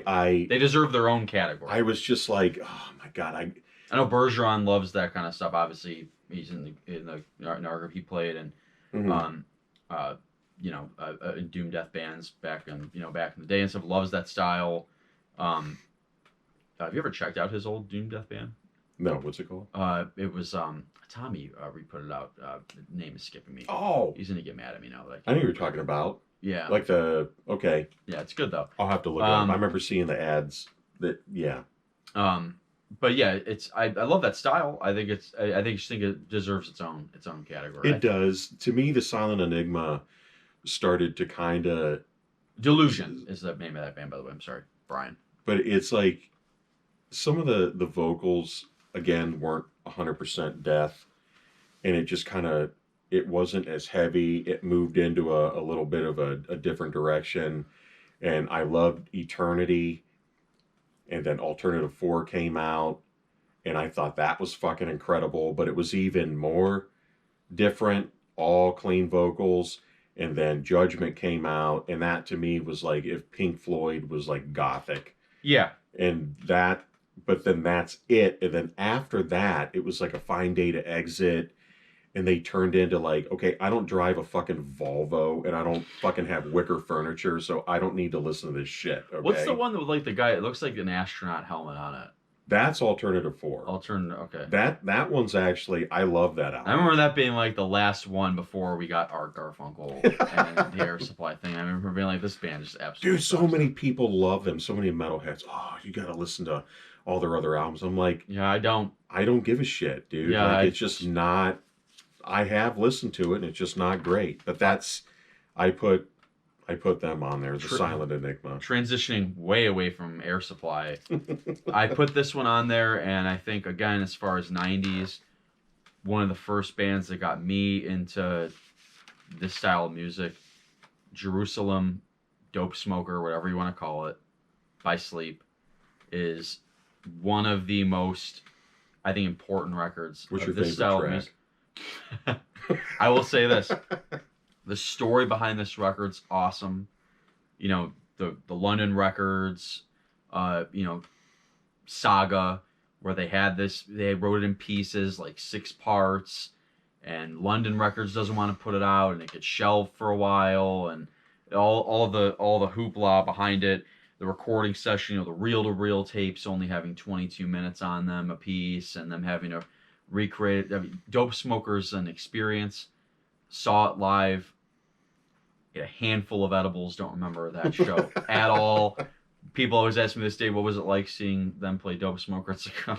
Speaker 2: they deserve their own category.
Speaker 1: I was just like, oh my god,
Speaker 2: I know Bergeron loves that kind of stuff. Obviously, he's in the Gnarcast he played and in Doom Death bands back in the day and stuff. Loves that style. Have you ever checked out his old Doom Death band?
Speaker 1: No, what's it called?
Speaker 2: It was Tommy re-put it out. The name is skipping me.
Speaker 1: Oh,
Speaker 2: he's gonna get mad at me now.
Speaker 1: I know you're talking about.
Speaker 2: Yeah.
Speaker 1: Like okay.
Speaker 2: Yeah, it's good though.
Speaker 1: I'll have to look it up. I remember seeing the ads. Yeah.
Speaker 2: But yeah, I love that style. I think it deserves its own category.
Speaker 1: It does. To me, The Silent Enigma started to kind of.
Speaker 2: Delusion is the name of that band, by the way. I'm sorry, Brian.
Speaker 1: But it's like some of the vocals again weren't 100% death, and it just kind of it wasn't as heavy. It moved into a little bit of a different direction, and I loved Eternity, and then Alternative 4 came out, and I thought that was fucking incredible, but it was even more different, all clean vocals. And then Judgment came out, and that to me was like if Pink Floyd was like gothic.
Speaker 2: Yeah.
Speaker 1: And that, but then that's it. And then after that, it was like a Fine Day to Exit, and they turned into like, okay, I don't drive a fucking Volvo, and I don't fucking have wicker furniture, so I don't need to listen to this shit. Okay?
Speaker 2: What's the one that with like the guy? It looks like an astronaut helmet on it.
Speaker 1: That's Alternative 4.
Speaker 2: Okay.
Speaker 1: That one's actually, I love that album.
Speaker 2: I remember that being like the last one before we got Art Garfunkel and the Air Supply thing. I remember being like, this band just absolutely.
Speaker 1: Dude, so many people love them. So many metalheads. Oh, you got to listen to all their other albums. I'm like,
Speaker 2: yeah, I don't
Speaker 1: give a shit, dude.
Speaker 2: Yeah,
Speaker 1: like, it's just not. I have listened to it, and it's just not great. But that's, I put them on there. The Silent Enigma.
Speaker 2: Transitioning way away from Air Supply, I put this one on there, and I think again, as far as '90s, one of the first bands that got me into this style of music, Jerusalem, Dope Smoker, whatever you want to call it, by Sleep, is one of the most, I think, important records
Speaker 1: What's
Speaker 2: of
Speaker 1: your
Speaker 2: this
Speaker 1: favorite
Speaker 2: style
Speaker 1: track?
Speaker 2: of music. I will say this. The story behind this record's awesome. You know, the London records, saga, where they had this, they wrote it in pieces, like 6 parts, and London Records doesn't want to put it out, and it gets shelved for a while, and all the hoopla behind it. The recording session, the reel-to-reel tapes only having 22 minutes on them a piece, and them having to recreate it. I mean, Dope Smoker's an experience. Saw it live. A handful of edibles. Don't remember that show at all. People always ask me this day, what was it like seeing them play Dope Smoker? It's like,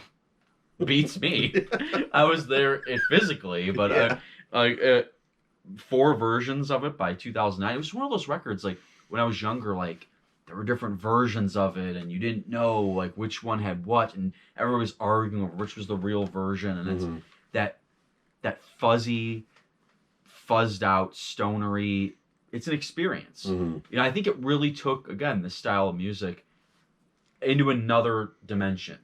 Speaker 2: beats me. I was there physically, but 4 versions of it by 2009. It was one of those records, like, when I was younger, like, there were different versions of it, and you didn't know, like, which one had what, and everyone was arguing over which was the real version, and it's that fuzzy, fuzzed out, stonery. It's an experience. I think it really took, again, this style of music into another dimension.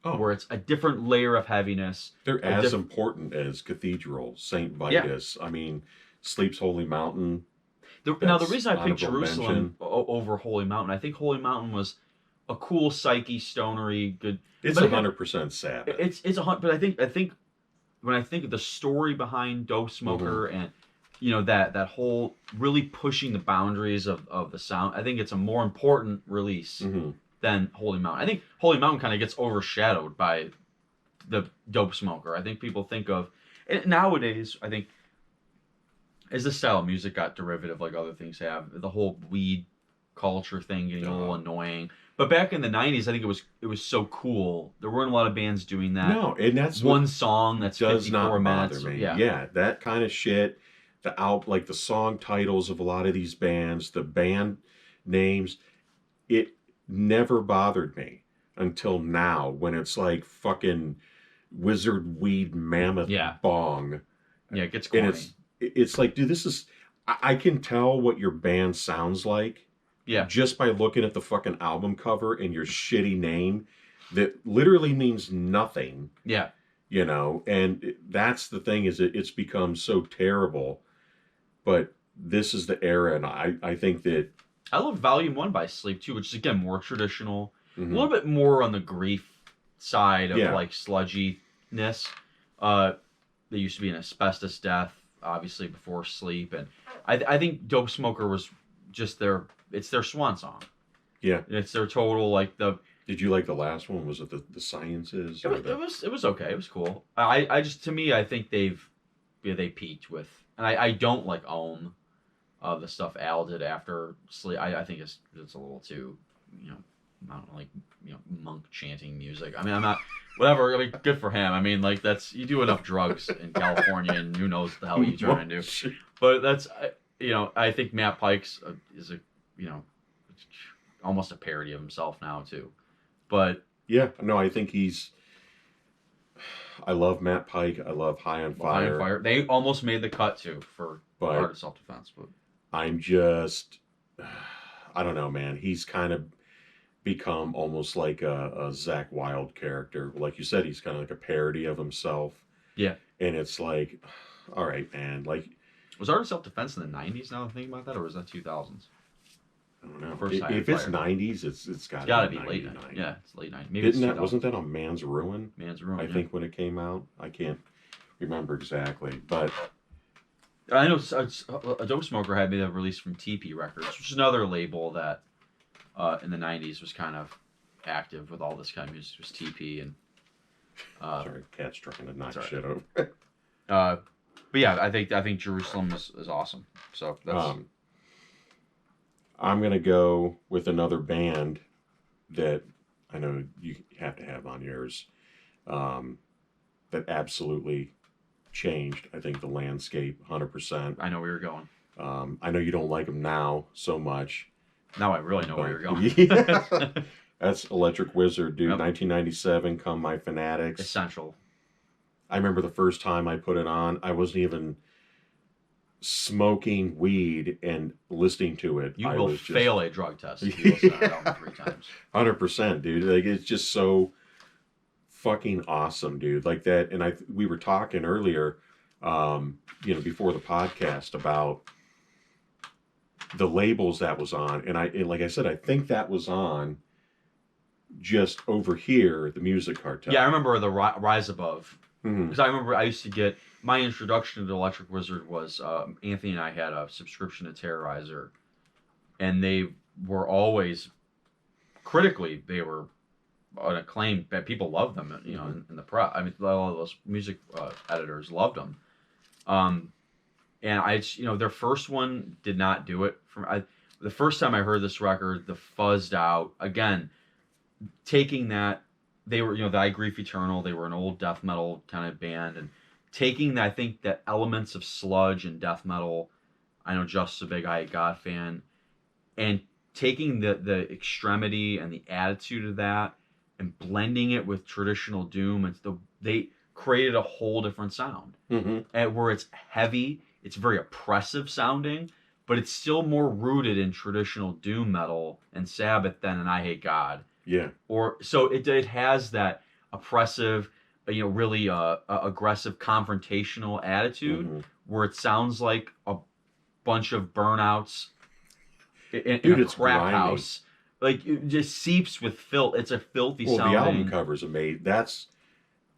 Speaker 2: Where it's a different layer of heaviness.
Speaker 1: They're as important as Cathedral, St. Vitus. Yeah. I mean, Sleep's Holy Mountain.
Speaker 2: Now, the reason I picked Jerusalem over Holy Mountain, I think Holy Mountain was a cool, psyche, stonery, good.
Speaker 1: It's 100% Sabbath.
Speaker 2: It's 100%, but I think when I think of the story behind Dope Smoker and that whole really pushing the boundaries of the sound, I think it's a more important release than Holy Mountain. I think Holy Mountain kind of gets overshadowed by the Dope Smoker. I think people think of nowadays, I think, as this style of music got derivative like other things have, the whole weed culture thing getting a little annoying. But back in the 90s, I think it was so cool. There weren't a lot of bands doing that.
Speaker 1: No, and that's
Speaker 2: one song that's
Speaker 1: does
Speaker 2: 54
Speaker 1: not
Speaker 2: minutes.
Speaker 1: Bother me. Yeah, that kind of shit. Like the song titles of a lot of these bands, the band names, it never bothered me until now when it's like fucking Wizard Weed Mammoth Bong.
Speaker 2: Yeah, it gets corny.
Speaker 1: And it's like, dude, this is, I can tell what your band sounds like.
Speaker 2: Yeah.
Speaker 1: Just by looking at the fucking album cover and your shitty name that literally means nothing.
Speaker 2: Yeah.
Speaker 1: And that's the thing, is it's become so terrible. But this is the era, and I think that...
Speaker 2: I love Volume 1 by Sleep, too, which is, again, more traditional. A little bit more on the grief side of, like, sludginess. There used to be an Asbestos Death, obviously, before Sleep. And I think Dope Smoker was just it's their swan song.
Speaker 1: Yeah.
Speaker 2: It's their total, like, the...
Speaker 1: Did you like the last one? Was it the Sciences?
Speaker 2: It was okay. It was cool. I just, to me, I think they peaked with... And I don't like Ohm, the stuff Al did after Sleep. I think it's a little too, I don't like, monk chanting music. I mean, I'm not, whatever. I mean, good for him. I mean, like, you do enough drugs in California, and who knows what the hell you turn into. But that's, I think Matt Pike's is a, almost a parody of himself now too. But
Speaker 1: yeah, no, I think he's I love Matt Pike. I love High on
Speaker 2: Well, High on
Speaker 1: Fire.
Speaker 2: Fire. They almost made the cut too for
Speaker 1: But
Speaker 2: Art of Self Defense, but
Speaker 1: I'm just, I don't know, man. He's kind of become almost like a Zach Wilde character. Like you said, he's kind of like a parody of himself.
Speaker 2: yeah.
Speaker 1: And it's like, all right, man. Like,
Speaker 2: Was Art of Self Defense in the '90s? Now I'm thinking about that, or was that 2000s?
Speaker 1: I don't know.
Speaker 2: First High on
Speaker 1: If it's
Speaker 2: Fire.
Speaker 1: '90s, it's
Speaker 2: It's
Speaker 1: got
Speaker 2: got
Speaker 1: to
Speaker 2: to
Speaker 1: be
Speaker 2: be late
Speaker 1: '99.
Speaker 2: '90s. Yeah, it's late '90s. Maybe
Speaker 1: Didn't
Speaker 2: it's
Speaker 1: that
Speaker 2: 2000.
Speaker 1: wasn't that on Man's Ruin?
Speaker 2: Man's Room.
Speaker 1: I think when it came out, I can't remember exactly, but
Speaker 2: I know a Dope Smoker had made a release from TP Records, which is another label that in the '90s was kind of active with all this kind of music. It was TP and
Speaker 1: sorry, cat's trying to knock
Speaker 2: sorry.
Speaker 1: shit over.
Speaker 2: but yeah, I think Jerusalem is awesome. So that's
Speaker 1: I'm gonna go with another band that I know you have to have on yours. That absolutely changed, I think, the landscape 100%.
Speaker 2: I know where you're going.
Speaker 1: I know you don't like them now so much.
Speaker 2: Now I really know where you're going.
Speaker 1: Yeah. That's Electric Wizard, dude.
Speaker 2: Yep.
Speaker 1: 1997, Come My Fanatics.
Speaker 2: Essential.
Speaker 1: I remember the first time I put it on, I wasn't even smoking weed and listening to it.
Speaker 2: You
Speaker 1: I
Speaker 2: will
Speaker 1: was just
Speaker 2: fail a drug test if you listen to that album 3 times.
Speaker 1: 100%, dude. Like, it's just so fucking awesome, dude. Like that. And we were talking earlier, before the podcast about the labels that was on, and like I said, I think that was on just over here, the Music Cartel.
Speaker 2: Yeah, I remember the Rise Above.
Speaker 1: Mhm.
Speaker 2: Because I remember I used to get my introduction to Electric Wizard was Anthony and I had a subscription to Terrorizer, and they were always critically they were an acclaimed. People loved them, in the press. I mean, all of those music editors loved them. And their first one did not do it. The first time I heard this record, the Fuzzed Out again, taking that. They were, the I Grief Eternal. They were an old death metal kind of band, and taking, I think, that elements of sludge and death metal. I know Just's a big I Hate God fan, and taking the extremity and the attitude of that, and blending it with traditional doom, they created a whole different sound, and where it's heavy, it's very oppressive sounding, but it's still more rooted in traditional doom metal and Sabbath than an I Hate God.
Speaker 1: Yeah.
Speaker 2: Or so it has that oppressive, really aggressive, confrontational attitude where it sounds like a bunch of burnouts in a crap house. Like it just seeps with filth. It's a filthy sounding.
Speaker 1: The album covers amazing. That's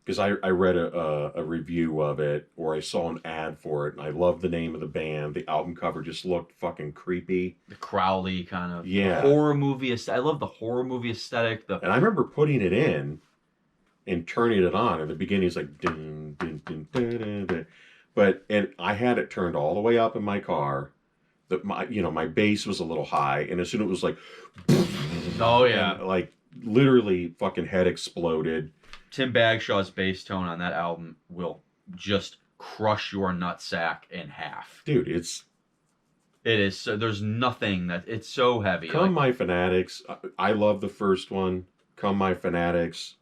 Speaker 1: because I read a review of it, or I saw an ad for it, and I love the name of the band. The album cover just looked fucking creepy.
Speaker 2: The Crowley kind of
Speaker 1: yeah
Speaker 2: horror movie. I love the horror movie aesthetic.
Speaker 1: And I remember putting it in and turning it on. In the beginning, it's like dun, dun, dun, dun, dun, dun. And I had it turned all the way up in my car. That my bass was a little high, and as soon as it was like,
Speaker 2: oh yeah,
Speaker 1: and, like literally fucking head exploded.
Speaker 2: Tim Bagshaw's bass tone on that album will just crush your nutsack in half.
Speaker 1: Dude, it
Speaker 2: is. So there's nothing that it's so heavy.
Speaker 1: Come My Fanatics. I love the first one. Come My Fanatics,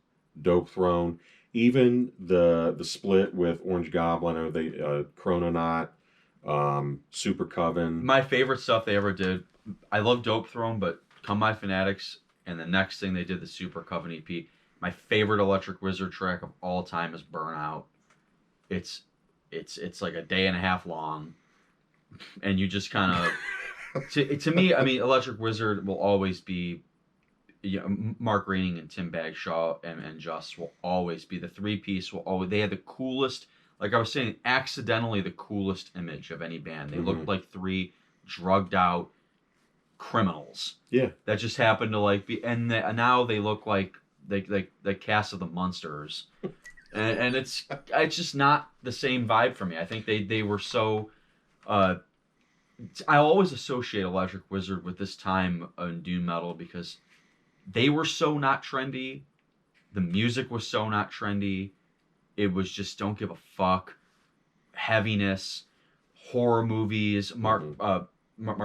Speaker 1: Dope Throne. Even the split with Orange Goblin or the Chrononaut, Super Coven.
Speaker 2: My favorite stuff they ever did. I love Dope Throne, but Come My Fanatics and the next thing they did, the Super Coven EP. My favorite Electric Wizard track of all time is Burnout. It's like a day and a half long, and you just kind of to me, I mean, Electric Wizard will always be, Mark Raining and Tim Bagshaw and Just will always be the 3-piece. They had the coolest, like I was saying, accidentally the coolest image of any band. They looked like 3 drugged out criminals.
Speaker 1: Yeah,
Speaker 2: that just happened to be, and now they look like the cast of the Munsters, and it's just not the same vibe for me. I think they were so. I always associate Electric Wizard with this time in doom metal because they were so not trendy, the music was so not trendy. It was just don't give a fuck, heaviness, horror movies. Mark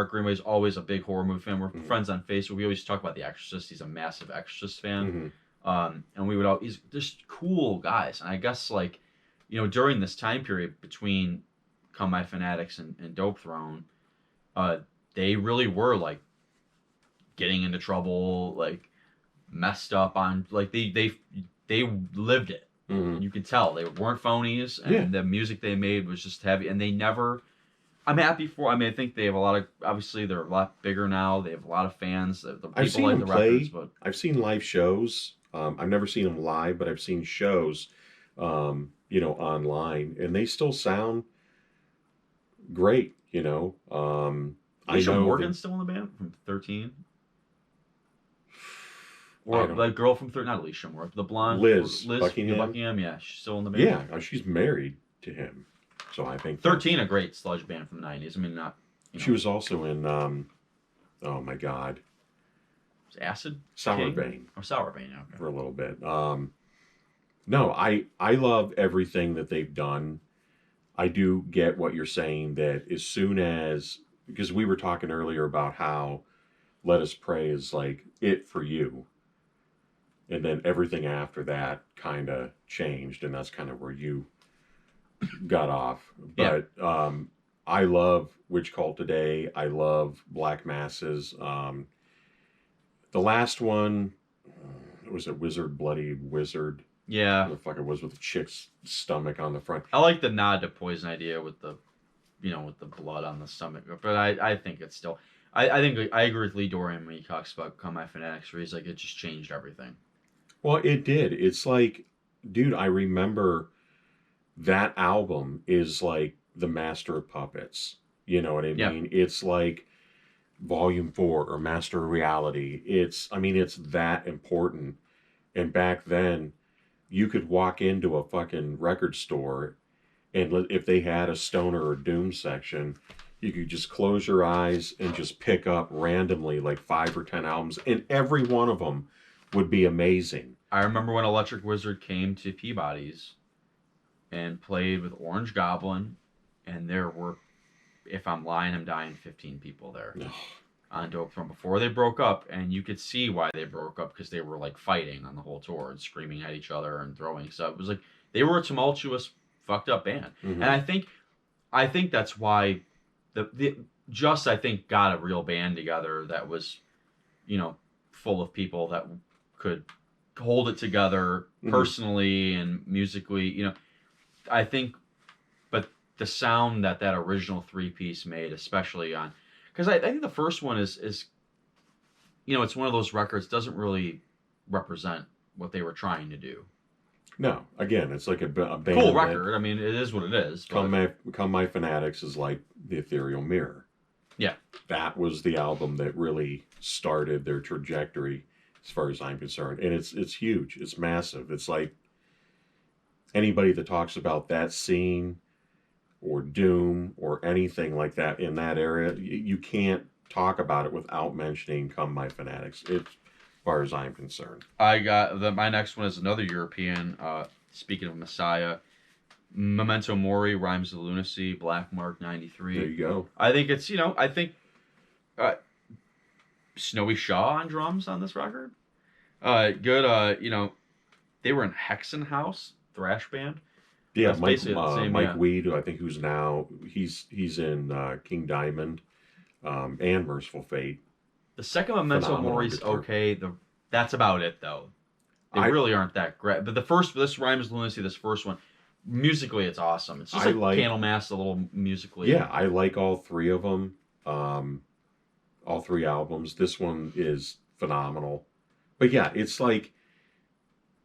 Speaker 2: Greenway is always a big horror movie fan. We're friends on Facebook. We always talk about The Exorcist. He's a massive Exorcist fan. And we would all he's just cool guys. And I guess like, during this time period between Come My Fanatics and Dope Throne, uh, they really were like getting into trouble, like messed up on like they lived it.
Speaker 1: Hmm.
Speaker 2: You could tell they weren't phonies,
Speaker 1: Yeah.
Speaker 2: and the music they made was just heavy. And they never. I'm happy for. I mean, I think they have a lot of. Obviously, they're a lot bigger now. They have a lot of fans. The
Speaker 1: I've
Speaker 2: people
Speaker 1: seen
Speaker 2: like
Speaker 1: them
Speaker 2: the records,
Speaker 1: play.
Speaker 2: but
Speaker 1: I've seen live shows. I've never seen them live, but I've seen shows, online, and they still sound great. I
Speaker 2: Alicia
Speaker 1: know that
Speaker 2: Morgan's still in the band from 13,
Speaker 1: I
Speaker 2: or
Speaker 1: don't.
Speaker 2: the girl from 13, not Alicia Morgan, the blonde
Speaker 1: Liz
Speaker 2: Liz
Speaker 1: Buckingham.
Speaker 2: Buckingham. Yeah, she's still in the band.
Speaker 1: Yeah, she's married to him, so I think
Speaker 2: 13, a great sludge band from the 90s. I mean, not
Speaker 1: she was also in. Oh my God,
Speaker 2: Acid
Speaker 1: Sour
Speaker 2: King
Speaker 1: Bane
Speaker 2: or Sour Bane. Okay.
Speaker 1: for a little bit. No, I love everything that they've done. I do get what you're saying that as soon as because we were talking earlier about how Let Us Pray is like it for you, and then everything after that kind of changed, and that's kind of where you got off.
Speaker 2: Yeah.
Speaker 1: But I love Witch Cult Today. I love Black Masses. The last one was a Wizard Bloody Wizard.
Speaker 2: Yeah.
Speaker 1: What the fuck it was with the chick's stomach on the front.
Speaker 2: I like the nod to Poison idea with the, with the blood on the stomach. But I think it's still. I think I agree with Lee Dorian when he talks about Come My Fanatics, where he's like, it just changed everything.
Speaker 1: Well, it did. It's like, dude, I remember that album is like the Master of Puppets. You know what I
Speaker 2: Yeah.
Speaker 1: mean? It's like Volume 4 or Master of Reality. It's that important. And back then, you could walk into a fucking record store and if they had a stoner or doom section, you could just close your eyes and just pick up randomly like 5 or 10 albums, and every one of them would be amazing.
Speaker 2: I remember when Electric Wizard came to Peabody's and played with Orange Goblin, and there were, if I'm lying, I'm dying, 15 people there on Dope from before they broke up, and you could see why they broke up because they were like fighting on the whole tour and screaming at each other and throwing stuff. It was like they were a tumultuous, fucked up band,
Speaker 1: Mm-hmm.
Speaker 2: and I think that's why the Just I think got a real band together that was, full of people that could hold it together personally and musically. I think, but the sound that original 3-piece made, especially on, because I think the first one is it's one of those records doesn't really represent what they were trying to do.
Speaker 1: No, again, it's like a band.
Speaker 2: Cool record. I mean, it is what it is. But...
Speaker 1: Come My Fanatics is like the Ethereal Mirror.
Speaker 2: Yeah.
Speaker 1: That was the album that really started their trajectory, as far as I'm concerned. And it's huge. It's massive. It's like anybody that talks about that scene or Doom or anything like that in that area, you can't talk about it without mentioning Come My Fanatics. As far as I'm concerned.
Speaker 2: I got my next one is another European. Speaking of Messiah, Memento Mori, Rhymes of Lunacy, Black Mark '93.
Speaker 1: There you go.
Speaker 2: I think it's Snowy Shaw on drums on this record. Good. They were in Hexenhaus thrash band.
Speaker 1: Yeah,
Speaker 2: That's
Speaker 1: Mike
Speaker 2: basically the same,
Speaker 1: Mike
Speaker 2: yeah.
Speaker 1: Weed, who I think who's now he's in King Diamond and Merciful Fate.
Speaker 2: The second Memento
Speaker 1: Phenomenal
Speaker 2: Mori's
Speaker 1: guitar.
Speaker 2: okay. That's about it though. They really aren't that great. But this Rhymes of Lunacy, this first one, musically it's awesome. It's just like Candlemass a little musically.
Speaker 1: Yeah, I like all three of them. All three albums. This one is phenomenal. But yeah, it's like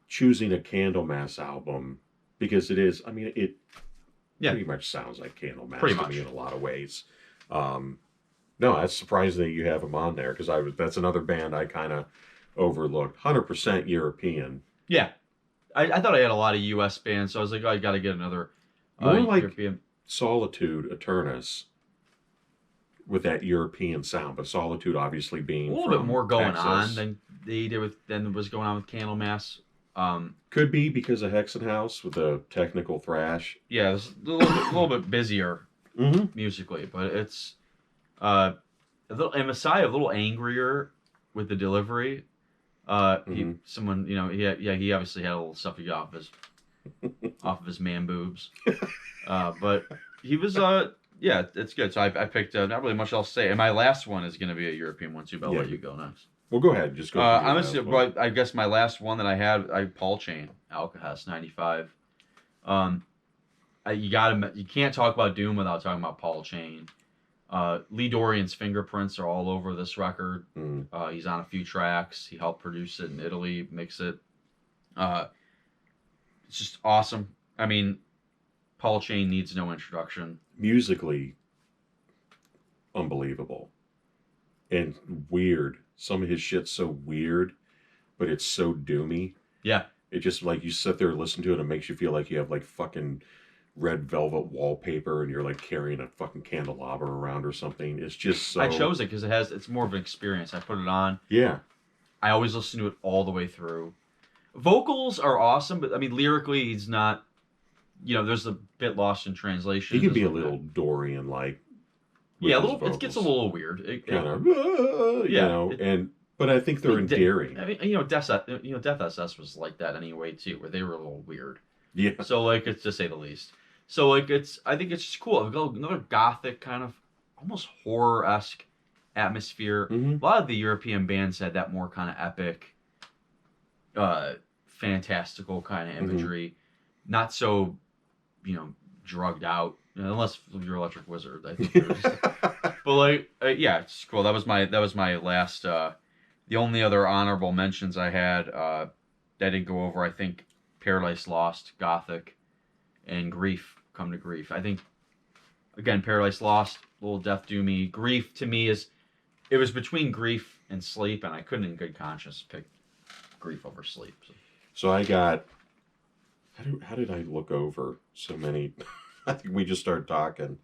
Speaker 1: choosing a Candlemass album because it is. I mean, it pretty much sounds like Candlemass to me in a lot of ways. No, that's surprising that you have them on there because that's another band I kind of overlooked. 100% European.
Speaker 2: Yeah, I thought I had a lot of U.S. bands, so I was like, oh, I got to get another
Speaker 1: More like
Speaker 2: European.
Speaker 1: Solitude Eternus with that European sound, but Solitude obviously being
Speaker 2: A little bit more going
Speaker 1: Texas.
Speaker 2: on than they did than was going on with Candlemass.
Speaker 1: Could be because of Hexenhaus with the technical thrash.
Speaker 2: Yeah, it's a little bit busier musically, but it's and Messiah a little angrier with the delivery.
Speaker 1: Mm-hmm.
Speaker 2: He obviously had a little stuff he got off of his man boobs. But he was yeah, it's good. So I picked not really much else to say. And my last one is going to be a European one too, but I'll
Speaker 1: Yeah.
Speaker 2: let you go next.
Speaker 1: Well, go ahead. Just go through your
Speaker 2: Honestly,
Speaker 1: last one.
Speaker 2: but I guess my last one that I had, Paul Chain, Alcahest 95. Um, you can't talk about Doom without talking about Paul Chain. Lee Dorian's fingerprints are all over this record.
Speaker 1: Mm.
Speaker 2: He's on a few tracks. He helped produce it in Italy, mix it. Uh, it's just awesome. I mean, Paul Chain needs no introduction.
Speaker 1: Musically, unbelievable. And weird. Some of his shit's so weird, but it's so doomy.
Speaker 2: Yeah.
Speaker 1: It just, like, you sit there and listen to it, and it makes you feel like you have, like, fucking red velvet wallpaper and you're, like, carrying a fucking candelabra around or something. It's just so...
Speaker 2: I chose it because it's more of an experience. I put it on.
Speaker 1: Yeah.
Speaker 2: I always listen to it all the way through. Vocals are awesome, but, I mean, lyrically, he's not... there's a bit lost in translation.
Speaker 1: He can be a little Dorian-like.
Speaker 2: Yeah, a little. It gets a little weird.
Speaker 1: Kind of, but I think they're endearing.
Speaker 2: I mean, Death SS was like that anyway too, where they were a little weird.
Speaker 1: Yeah.
Speaker 2: So like, it's to say the least. So like, I think it's just cool. Another gothic kind of, almost horror-esque atmosphere.
Speaker 1: Mm-hmm.
Speaker 2: A lot of the European bands had that more kind of epic, fantastical kind of imagery. Mm-hmm. Not so, drugged out. Unless you're Electric Wizard, I think. But like, yeah, it's cool. That was my last. The only other honorable mentions I had that I didn't go over, I think, Paradise Lost, Gothic, and Grief. Come to Grief. I think, again, Paradise Lost, a little death doomy. Grief to me it was between Grief and Sleep, and I couldn't in good conscience pick Grief over Sleep.
Speaker 1: So I got. How did I look over so many? I think we just started talking.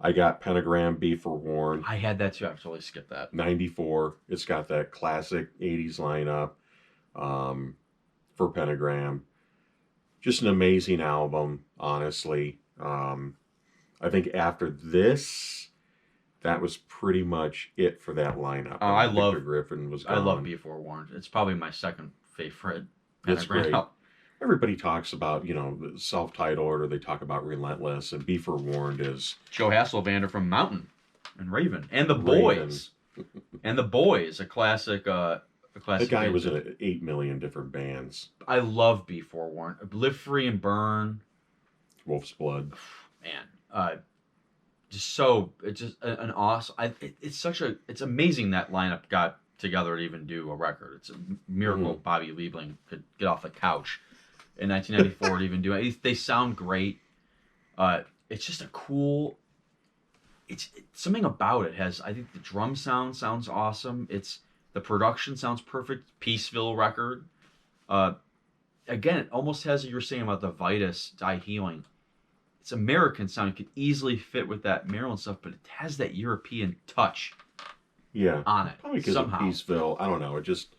Speaker 1: I got Pentagram, Be Forewarned.
Speaker 2: I had that too. I totally skipped that.
Speaker 1: 94. It's got that classic 80s lineup for Pentagram. Just an amazing album, honestly. I think after this, that was pretty much it for that lineup.
Speaker 2: Oh,
Speaker 1: Victor Griffin was gone.
Speaker 2: I love Be Forewarned. It's probably my second favorite Pentagram.
Speaker 1: It's great. Everybody talks about, self-titled, or they talk about Relentless, and Be Forewarned is...
Speaker 2: Joe Hasselvander from Mountain and Raven. And The Boys. And The Boys, a classic... That
Speaker 1: guy was in 8 million different bands.
Speaker 2: I love Be Forewarned. Live Free and Burn.
Speaker 1: Wolf's Blood.
Speaker 2: Man. It's just an awesome... It's amazing that lineup got together to even do a record. It's a miracle Bobby Liebling could get off the couch in 1994 to even do it. They sound great. It's just a cool... It's something about it has... I think the drum sounds awesome. The production sounds perfect. Peaceville record. Again, it almost has what you were saying about the Vitus Die Healing. It's American sound. It could easily fit with that Maryland stuff, but it has that European touch.
Speaker 1: Yeah.
Speaker 2: On it.
Speaker 1: Probably because
Speaker 2: somehow.
Speaker 1: of Peaceville. I don't know. It just...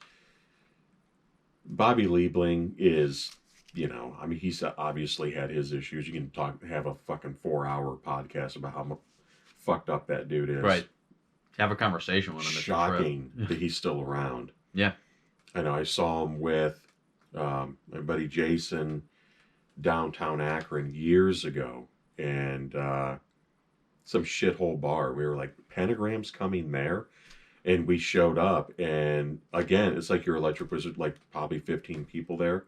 Speaker 1: Bobby Liebling is... he's obviously had his issues. You can have a fucking 4-hour podcast about how fucked up that dude is.
Speaker 2: Right. Have a conversation with him.
Speaker 1: Shocking that he's still around.
Speaker 2: Yeah.
Speaker 1: I know. I saw him with my buddy Jason downtown Akron years ago, and some shithole bar. We were like, Pentagram's coming there? And we showed up, and again, it's like your Electric Wizard, like probably 15 people there.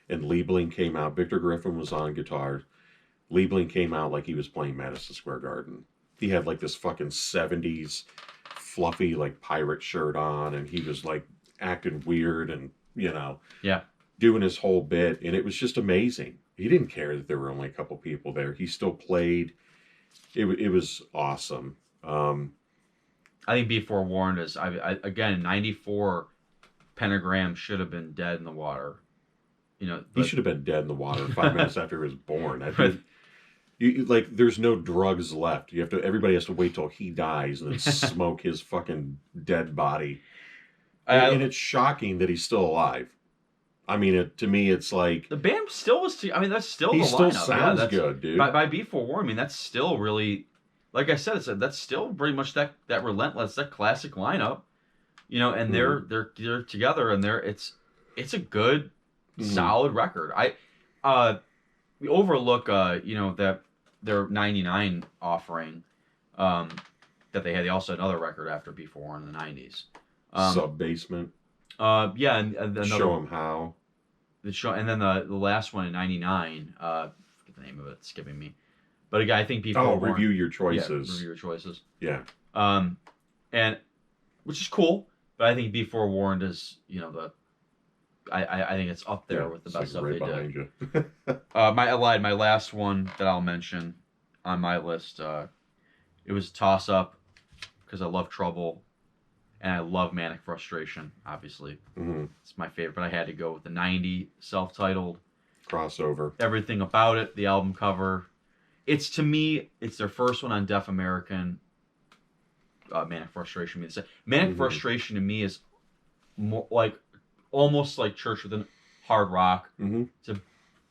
Speaker 1: And Liebling came out. Victor Griffin was on guitar. Liebling came out like he was playing Madison Square Garden. He had like this fucking 70s fluffy like pirate shirt on, and he was like acting weird and
Speaker 2: yeah,
Speaker 1: doing his whole bit, and it was just amazing. He didn't care that there were only a couple people there. He still played. It was awesome.
Speaker 2: I think Be Forewarned is again in '94. Pentagram should have been dead in the water.
Speaker 1: He should have been dead in the water 5 minutes after he was born. I think, there's no drugs left. Everybody has to wait till he dies and then smoke his fucking dead body. And it's shocking that he's still alive. I mean, to me, it's like...
Speaker 2: The band still was... that's still the lineup. He
Speaker 1: still sounds good, dude.
Speaker 2: By Be Forewarned, that's still really... Like I said, that's still pretty much that Relentless, that classic lineup. you know, and
Speaker 1: Mm-hmm.
Speaker 2: they're together, and it's a good,
Speaker 1: Mm-hmm.
Speaker 2: solid record. Uh we overlook you know, that their 99 offering, um that they had. They also had another record after Before in the 90s. Um
Speaker 1: Sub Basement.
Speaker 2: yeah, and
Speaker 1: Show
Speaker 2: another
Speaker 1: 'em how.
Speaker 2: the show, and then the last one in 99, forget the name of it, it's skipping me. But again, I think
Speaker 1: Oh,
Speaker 2: Before Warren,
Speaker 1: review your
Speaker 2: yeah, Review
Speaker 1: choices.
Speaker 2: Your Choices.
Speaker 1: Yeah,
Speaker 2: Um and which is cool, but I think Before Warned is, you know, the I think it's up
Speaker 1: yeah.
Speaker 2: there with the
Speaker 1: It's like
Speaker 2: best stuff
Speaker 1: right
Speaker 2: they did.
Speaker 1: behind you.
Speaker 2: I lied. My last one that I'll mention on my list, it was a toss up because I love Trouble and I love Manic Frustration. Obviously,
Speaker 1: Mm-hmm.
Speaker 2: it's my favorite, but I had to go with the '90 self-titled.
Speaker 1: Crossover.
Speaker 2: Everything about it, the album cover. It's, to me, it's their first one on Deaf American. Manic Frustration. Manic
Speaker 1: Mm-hmm.
Speaker 2: Frustration to me is more like almost like Church Within hard rock.
Speaker 1: Mm-hmm.
Speaker 2: It's a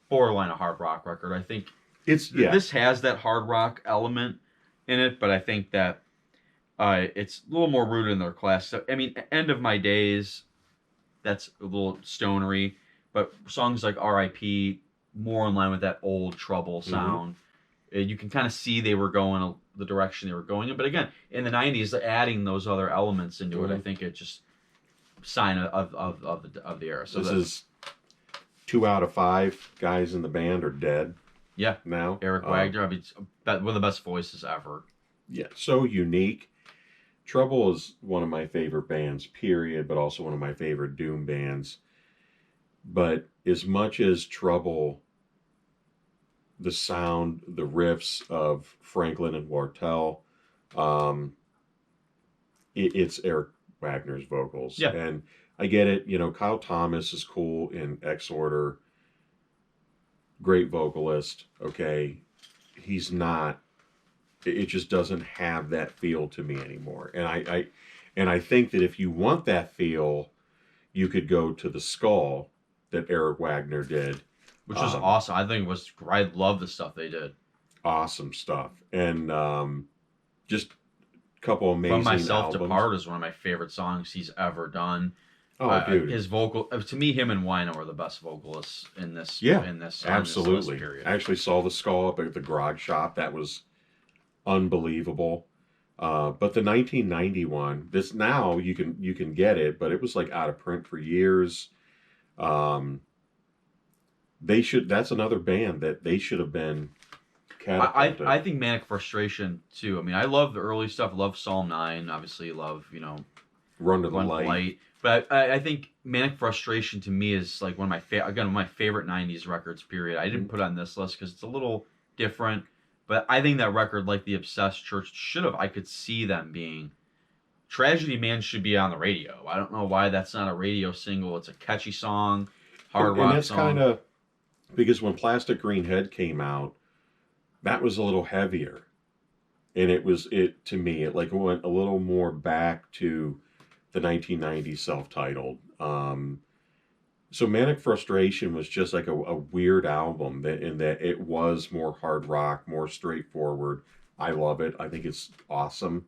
Speaker 2: borderline a hard rock record. I think
Speaker 1: It's yeah.
Speaker 2: this has that hard rock element in it, but I think that it's a little more rooted in their class. So, I mean, End of My Days, that's a little stonery, but songs like R.I.P. more in line with that old Trouble
Speaker 1: Mm-hmm.
Speaker 2: sound. You can kind of see they were going the direction they were going in, but again, in the '90s, adding those other elements into it, I
Speaker 1: Mm-hmm.
Speaker 2: think it just sign of the era. So
Speaker 1: This
Speaker 2: that,
Speaker 1: is 2 out of 5 guys in the band are dead
Speaker 2: yeah,
Speaker 1: now.
Speaker 2: Eric Wagner, I mean, one of the best voices ever.
Speaker 1: Yeah, so unique. Trouble is one of my favorite bands, period, but also one of my favorite doom bands. But as much as Trouble, the sound, the riffs of Franklin and Wartell, um, it's Eric Wagner's vocals.
Speaker 2: Yeah,
Speaker 1: And I get it, Kyle Thomas is cool in X Order, great vocalist, okay. He's not, it just doesn't have that feel to me anymore. And I think that if you want that feel, you could go to the Skull that Eric Wagner did.
Speaker 2: which was awesome. I think it was. I love the stuff they did.
Speaker 1: Awesome stuff, and just a couple
Speaker 2: From
Speaker 1: amazing
Speaker 2: Myself to
Speaker 1: albums.
Speaker 2: Part is one of my favorite songs he's ever done.
Speaker 1: Oh, dude,
Speaker 2: His vocal, to me, him and Wino are the best vocalists
Speaker 1: yeah,
Speaker 2: in this
Speaker 1: absolutely.
Speaker 2: list, period.
Speaker 1: I actually saw the Skull up at the Grog Shop. That was unbelievable. But the 1991, this now you can get it, but it was like out of print for years. Um, they should. That's another band that they should have been catapulted.
Speaker 2: I think Manic Frustration too. I mean, I love the early stuff. Love Psalm 9. Obviously, love, you know,
Speaker 1: Run to the
Speaker 2: Run
Speaker 1: Light.
Speaker 2: Light. But I think Manic Frustration to me is like one of my favorite '90s records. Period. I didn't put it on this list because it's a little different. But I think that record, like the Obsessed Church, should have. I could see them being. Tragedy Man should be on the radio. I don't know why that's not a radio single. It's a catchy song, hard
Speaker 1: And
Speaker 2: rock
Speaker 1: that's kind
Speaker 2: song.
Speaker 1: of because when Plastic Green Head came out, that was a little heavier, and it to me it like went a little more back to the 1990s self-titled. So Manic Frustration was just like a weird album that in that it was more hard rock, more straightforward. I love it. I think it's awesome.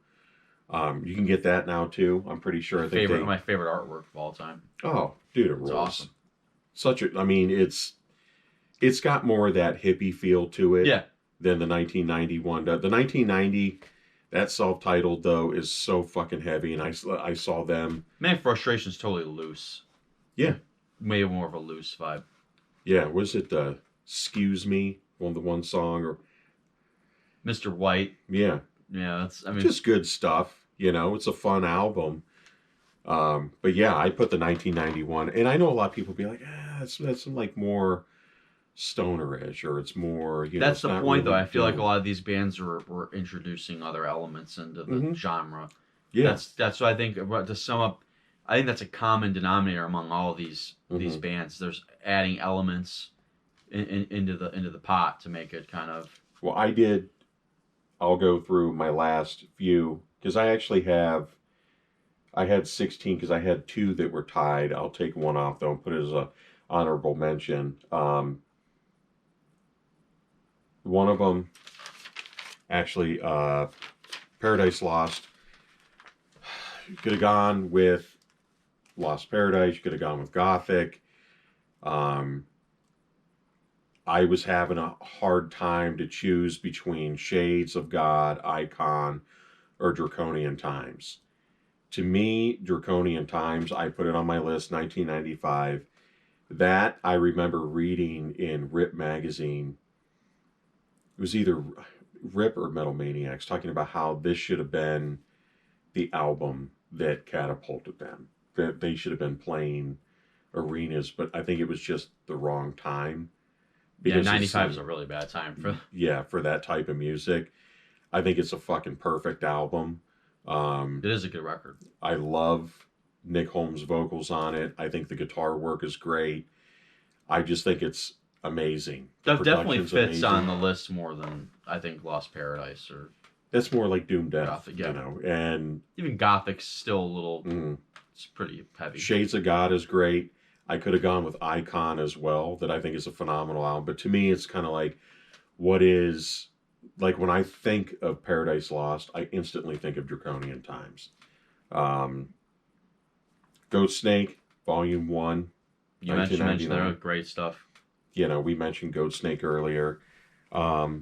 Speaker 1: You can get that now too. I'm pretty sure. I think
Speaker 2: My favorite artwork of all time.
Speaker 1: Oh, dude, it
Speaker 2: It's
Speaker 1: rules.
Speaker 2: awesome.
Speaker 1: Such a. I mean, it's got more of that hippie feel to it.
Speaker 2: Yeah.
Speaker 1: Than the 1991. The 1990, that self-titled though is so fucking heavy, and I saw them.
Speaker 2: Manic Frustration is totally loose.
Speaker 1: Yeah.
Speaker 2: Maybe more of a loose vibe.
Speaker 1: Yeah, was it "Excuse Me" the one song or
Speaker 2: Mr. White.
Speaker 1: yeah,
Speaker 2: Yeah, that's. I mean,
Speaker 1: just good stuff. It's a fun album. But yeah, I put the 1991, and I know a lot of people be like, that's like more stonerish, or it's more.
Speaker 2: That's
Speaker 1: it's
Speaker 2: the
Speaker 1: not
Speaker 2: point, though.
Speaker 1: really
Speaker 2: I feel like a
Speaker 1: doom.
Speaker 2: lot of these bands were introducing other elements into the genre.
Speaker 1: Yeah,
Speaker 2: That's what I think. To sum up, I think that's a common denominator among all of these bands. There's adding elements into the pot to make it kind of.
Speaker 1: Well, I'll go through my last few because I had 16 because I had 2 that were tied. I'll take one off though and put it as a honorable mention. One of them, actually, Paradise Lost, could have gone with Lost Paradise. You could have gone with Gothic. Um, I was having a hard time to choose between Shades of God, Icon, or Draconian Times. To me, Draconian Times, I put it on my list, 1995. That I remember reading in Rip magazine. It was either Rip or Metal Maniacs talking about how this should have been the album that catapulted them. That they should have been playing arenas, but I think it was just the wrong time.
Speaker 2: Yeah,
Speaker 1: Because
Speaker 2: 95 is a really bad time for.
Speaker 1: Yeah, for that type of music. I think it's a fucking perfect album.
Speaker 2: It is a good record.
Speaker 1: I love Nick Holmes' vocals on it. I think the guitar work is great. I just think it's amazing.
Speaker 2: That definitely fits on the list more than I think Lost Paradise or.
Speaker 1: That's more like Doom Death,
Speaker 2: Gothic, yeah.
Speaker 1: you know. And
Speaker 2: even Gothic's still a little. It's pretty heavy.
Speaker 1: Shades of God is great. I could have gone with Icon as well, that I think is a phenomenal album. But to me, it's kind of like, what is, like when I think of Paradise Lost, I instantly think of Draconian Times. Ghost Snake, Volume 1.
Speaker 2: You mentioned there, great stuff.
Speaker 1: You know, we mentioned Goat Snake earlier. My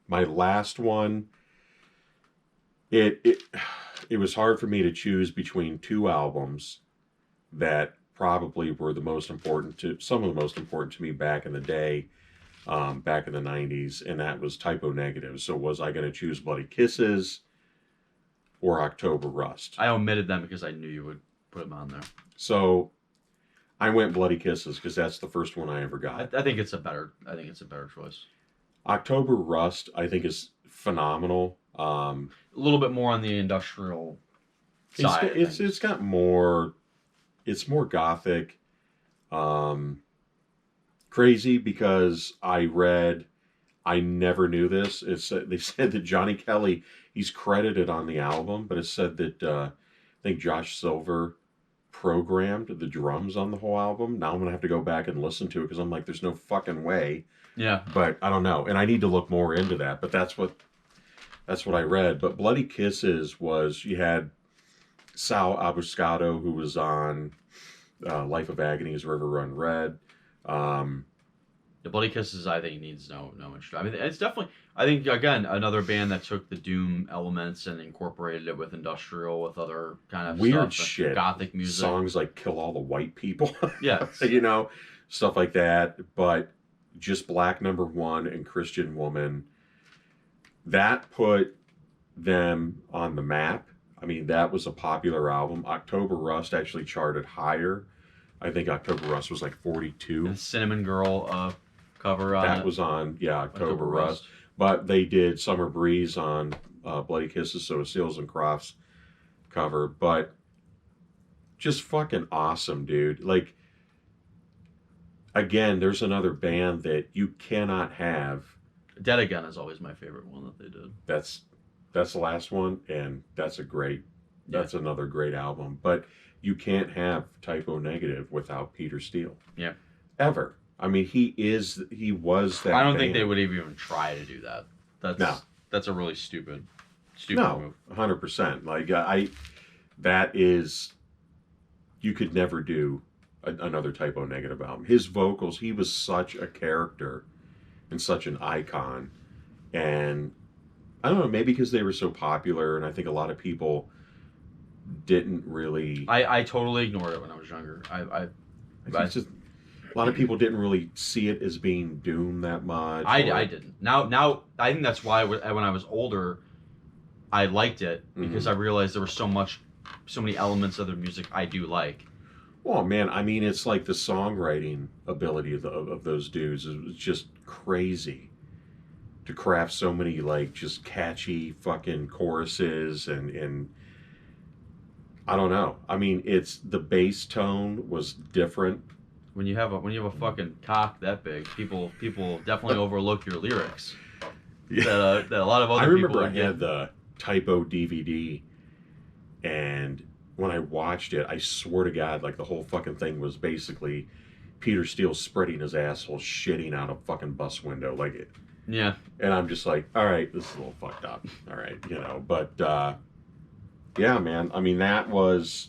Speaker 1: last one, it was hard for me to choose between two albums that probably were the most important to some of the most important to me back in the day, back in the 90s, and that was Typo Negative. So was I going to choose Bloody Kisses or October Rust?
Speaker 2: I omitted them because I knew you would put them on there.
Speaker 1: So I went Bloody Kisses because that's the first one I ever got.
Speaker 2: I think it's a better choice.
Speaker 1: October Rust, I think, is phenomenal.
Speaker 2: A little bit more on the industrial side.
Speaker 1: It's got more. It's more gothic. Crazy because I never knew this. They said that Johnny Kelly, he's credited on the album, but it said that I think Josh Silver programmed the drums on the whole album. Now I'm gonna have to go back and listen to it because I'm like, there's no fucking way.
Speaker 2: Yeah.
Speaker 1: But I don't know, and I need to look more into that. But that's what I read. But Bloody Kisses was, you had Sal Abuscato, who was on Life of Agony's River Run Red.
Speaker 2: The Bloody Kisses, I think, needs no intro. I mean, it's definitely, I think, again, another band that took the doom elements and incorporated it with industrial, with other kind of
Speaker 1: weird
Speaker 2: stuff,
Speaker 1: shit,
Speaker 2: gothic music,
Speaker 1: songs like "Kill All the White People,"
Speaker 2: yeah,
Speaker 1: you know, stuff like that. But just Black Number One and Christian Woman, that put them on the map. I mean, that was a popular album. October Rust actually charted higher. I think October Rust was like 42.
Speaker 2: The Cinnamon Girl cover on
Speaker 1: that was on, October Rust. But they did Summer Breeze on Bloody Kisses, so a Seals and Crofts cover. But just fucking awesome, dude. Like, again, there's another band that you cannot have.
Speaker 2: Dead Again is always my favorite one that they did.
Speaker 1: That's the last one, and that's another great album. But you can't have Typo Negative without Peter Steele.
Speaker 2: Yeah.
Speaker 1: Ever. I mean, he was that.
Speaker 2: I don't
Speaker 1: band.
Speaker 2: think they would even try to do that. That's a really stupid move.
Speaker 1: 100%. Like that is, you could never do another Typo Negative album. His vocals, he was such a character and such an icon, and I don't know, maybe because they were so popular, and I think a lot of people didn't really.
Speaker 2: I totally ignored it when I was younger. I
Speaker 1: it's just a lot of people didn't really see it as being doom that much.
Speaker 2: I didn't. Now I think that's why when I was older, I liked it because I realized there was so many elements of their music I do like.
Speaker 1: Well, man, I mean, it's like the songwriting ability of those dudes is just crazy. To craft so many like just catchy fucking choruses and I don't know. I mean, it's the bass tone was different.
Speaker 2: When you have a fucking cock that big, people definitely overlook your lyrics.
Speaker 1: Yeah.
Speaker 2: That a lot of other people.
Speaker 1: I remember I had the Typo DVD, and when I watched it, I swear to God, like the whole fucking thing was basically Peter Steele spreading his asshole, shitting out a fucking bus window, like it.
Speaker 2: Yeah.
Speaker 1: And I'm just like, all right, this is a little fucked up. All right, but yeah, man. I mean, that was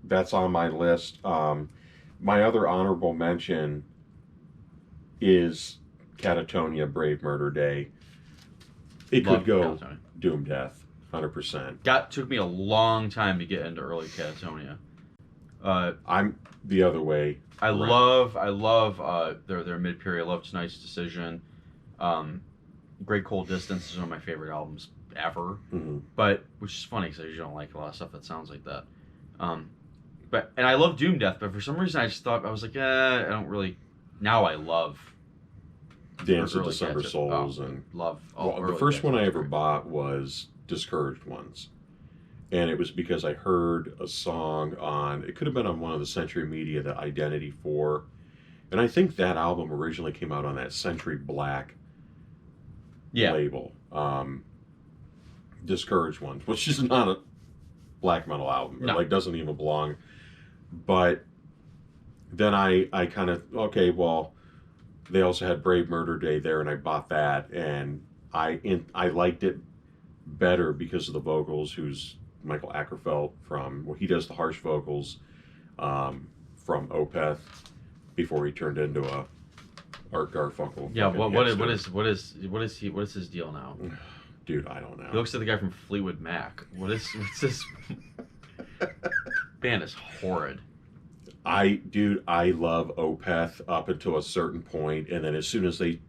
Speaker 1: that's on my list. My other honorable mention is Catatonia Brave Murder Day. It could
Speaker 2: Love
Speaker 1: go
Speaker 2: Catatonia.
Speaker 1: Doom Death, 100%.
Speaker 2: Took me a long time to get into early Catatonia.
Speaker 1: I'm the other way.
Speaker 2: I
Speaker 1: around.
Speaker 2: love their mid period. I love Tonight's Decision. Great Cold Distance is one of my favorite albums ever.
Speaker 1: Mm-hmm.
Speaker 2: But which is funny because I usually don't like a lot of stuff that sounds like that. And I love Doom Death, but for some reason I just thought I was like, I don't really. Now I love
Speaker 1: Dance of
Speaker 2: early
Speaker 1: December
Speaker 2: Cat-
Speaker 1: Souls
Speaker 2: oh,
Speaker 1: and
Speaker 2: love.
Speaker 1: well, the
Speaker 2: Early
Speaker 1: first one I
Speaker 2: Catatonia is
Speaker 1: ever
Speaker 2: great.
Speaker 1: bought was Discouraged Ones. And it was because I heard a song on, it could have been on one of the Century Media, the Identity 4. And I think that album originally came out on that Century Black
Speaker 2: Yeah.
Speaker 1: label. Discouraged Ones, which is not a black metal album.
Speaker 2: No.
Speaker 1: It like doesn't even belong. But then I kind of, okay, well, they also had Brave Murder Day there, and I bought that, and I liked it better because of the vocals. Who's Michael Ackerfeld from? Well, he does the harsh vocals from Opeth before he turned into a Art Garfunkel.
Speaker 2: Yeah.
Speaker 1: fucking
Speaker 2: What
Speaker 1: hipster.
Speaker 2: is his deal now?
Speaker 1: Dude, I don't
Speaker 2: He
Speaker 1: know.
Speaker 2: looks like the guy from Fleetwood Mac. What's this? Band is horrid.
Speaker 1: I love Opeth up until a certain point, and then as soon as they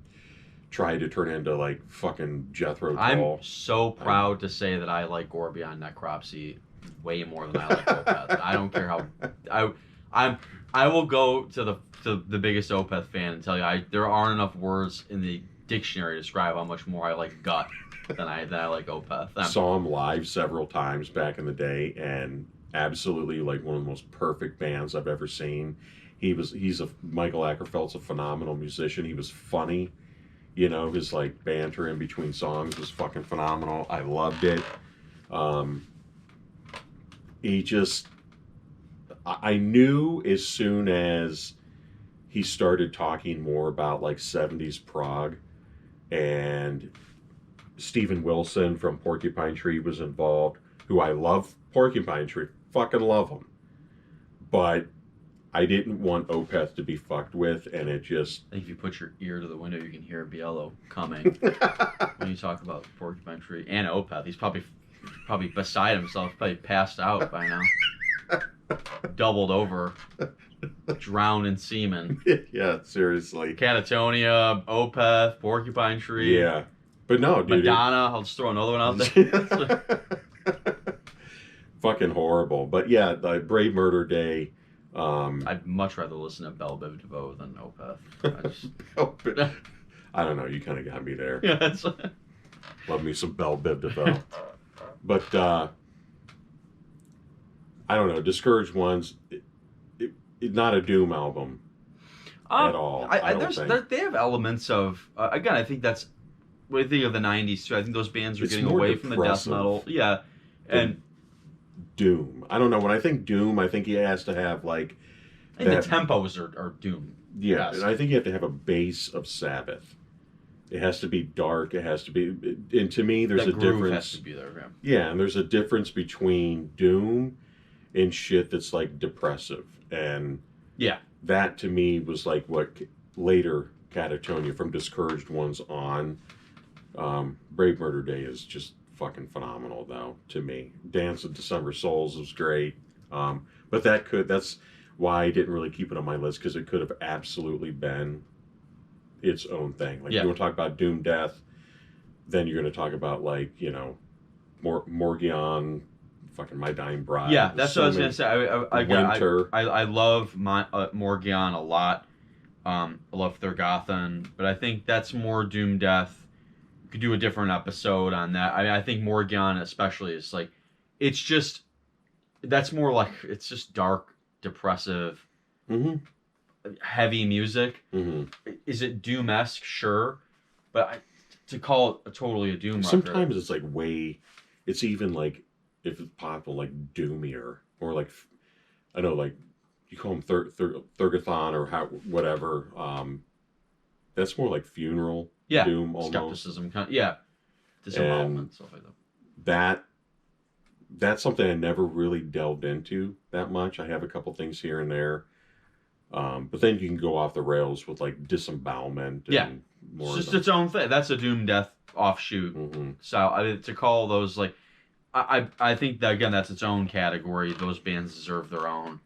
Speaker 1: try to turn into like fucking Jethro Tull,
Speaker 2: I'm so proud to say that I like Gorbion Necropsy way more than I like Opeth. I don't care how I will go to the biggest Opeth fan and tell you there aren't enough words in the dictionary to describe how much more I like Gut than I like Opeth.
Speaker 1: Saw him live several times back in the day, and absolutely like one of the most perfect bands I've ever seen. Michael Ackerfeld's a phenomenal musician. He was funny. His like banter in between songs was fucking phenomenal. I loved it. He just, I knew as soon as he started talking more about like 70s Prague, and Steven Wilson from Porcupine Tree was involved, who I love. Porcupine Tree, fucking love him. But I didn't want Opeth to be fucked with, and it just...
Speaker 2: I think if you put your ear to the window, you can hear Biello coming when you talk about Porcupine Tree and Opeth. He's probably beside himself, probably passed out by now. Doubled over, drowned in semen.
Speaker 1: Yeah, seriously.
Speaker 2: Catatonia, Opeth, Porcupine Tree.
Speaker 1: Yeah. But no, dude.
Speaker 2: Madonna, I'll just throw another one out there.
Speaker 1: Fucking horrible. But yeah, the Brave Murder Day.
Speaker 2: I'd much rather listen to Belle Biv DeVoe than Opeth.
Speaker 1: I don't know. You kind of got me there.
Speaker 2: Yeah, that's...
Speaker 1: Love me some Belle Biv DeVoe. But I don't know. Discouraged Ones, not a Doom album at all. I don't think.
Speaker 2: They have elements of... again, I think that's... What I think of the 90s, too. I think those bands are getting away from the death metal. Yeah. And...
Speaker 1: Doom. I don't know. When I think Doom, I think he has to have like...
Speaker 2: I think the tempos are Doom.
Speaker 1: Yeah, and I think you have to have a base of Sabbath. It has to be dark. It has to be... And to me, there's a difference...
Speaker 2: has to be there, yeah.
Speaker 1: Yeah, and there's a difference between Doom and shit that's like depressive. And
Speaker 2: yeah,
Speaker 1: that to me was like what later Catatonia from Discouraged Ones on. Brave Murder Day is just fucking phenomenal though to me. Dance of December Souls was great. But that's why I didn't really keep it on my list, because it could have absolutely been its own thing. Like, you want to talk about Doom Death, then you're going to talk about like, Morgion, fucking My Dying Bride.
Speaker 2: Yeah, that's what I was gonna say.
Speaker 1: Winter.
Speaker 2: I love Morgion a lot. I love Thurgothan, but I think that's more Doom Death. We could do a different episode on that. I think Morgion especially is like, it's just, that's more like, it's just dark, depressive, heavy music. Is it Doom-esque? Sure, but to call it totally a Doom
Speaker 1: sometimes
Speaker 2: record,
Speaker 1: it's like it's even like, if it's possible, like doomier, or like, I know, like you call him Thurgathon or whatever. That's more like funeral doom almost.
Speaker 2: Skepticism, disembowelment, stuff like that.
Speaker 1: That that's something I never really delved into that much. I have a couple things here and there. But then you can go off the rails with like disembowelment
Speaker 2: Yeah,
Speaker 1: and
Speaker 2: it's
Speaker 1: more of
Speaker 2: just
Speaker 1: them.
Speaker 2: its own thing. That's a Doom Death offshoot.
Speaker 1: Hmm.
Speaker 2: So to call those like, I think that again that's its own category. Those bands deserve their own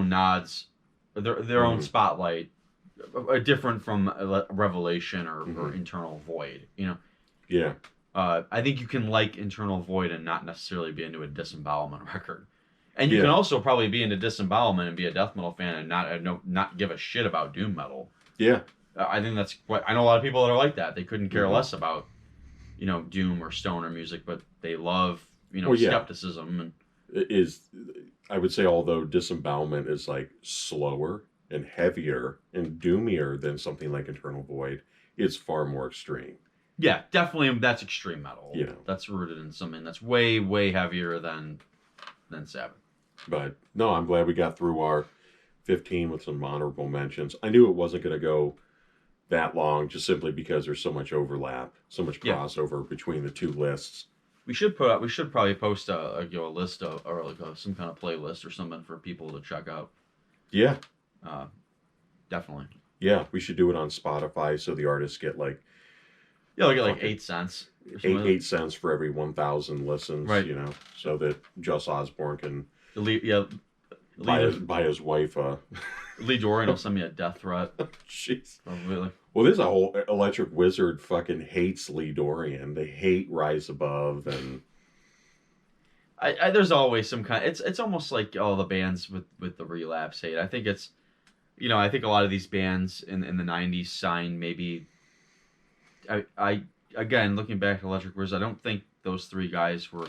Speaker 2: nods, their own
Speaker 1: Hmm.
Speaker 2: spotlight, different from Revelation or
Speaker 1: Hmm.
Speaker 2: Internal Void. You know,
Speaker 1: Yeah.
Speaker 2: I think you can like Internal Void and not necessarily be into a disembowelment record. And you can
Speaker 1: Yeah.
Speaker 2: also probably be into disembowelment and be a death metal fan and not give a shit about doom metal.
Speaker 1: Yeah.
Speaker 2: I think that's what I know a lot of people that are like that. They couldn't care
Speaker 1: Hmm.
Speaker 2: less about doom or stoner music, but they love
Speaker 1: Well, yeah.
Speaker 2: skepticism and
Speaker 1: Is I would say although disembowelment is like slower and heavier and doomier than something like Internal Void, it's far more extreme.
Speaker 2: yeah, definitely that's extreme metal.
Speaker 1: You know.
Speaker 2: That's rooted in something that's way heavier than Sabbath.
Speaker 1: But no, I'm glad we got through our 15 with some honorable mentions. I knew it wasn't going to go that long just simply because there's so much overlap, so much
Speaker 2: Yeah,
Speaker 1: crossover between the two lists.
Speaker 2: we should probably post a list of or like some kind of playlist or something for people to check out.
Speaker 1: Yeah.
Speaker 2: Uh, Definitely.
Speaker 1: Yeah, we should do it on Spotify so the artists get like
Speaker 2: Yeah, like like
Speaker 1: fucking
Speaker 2: 8 cents or
Speaker 1: eight
Speaker 2: something.
Speaker 1: eight cents for every 1,000 listens,
Speaker 2: Right.
Speaker 1: so that Joss Osborne can
Speaker 2: Yeah,
Speaker 1: buy his wife a.
Speaker 2: Lee Dorian will send me a death threat.
Speaker 1: Jeez.
Speaker 2: Oh, really?
Speaker 1: Well, there's a whole Electric Wizard fucking hates Lee Dorian. They hate Rise Above and
Speaker 2: There's always some kind. It's almost like all the bands with the relapse hate. I think it's I think a lot of these bands in the '90s signed maybe. I again looking back at Electric Wizard, I don't think those three guys were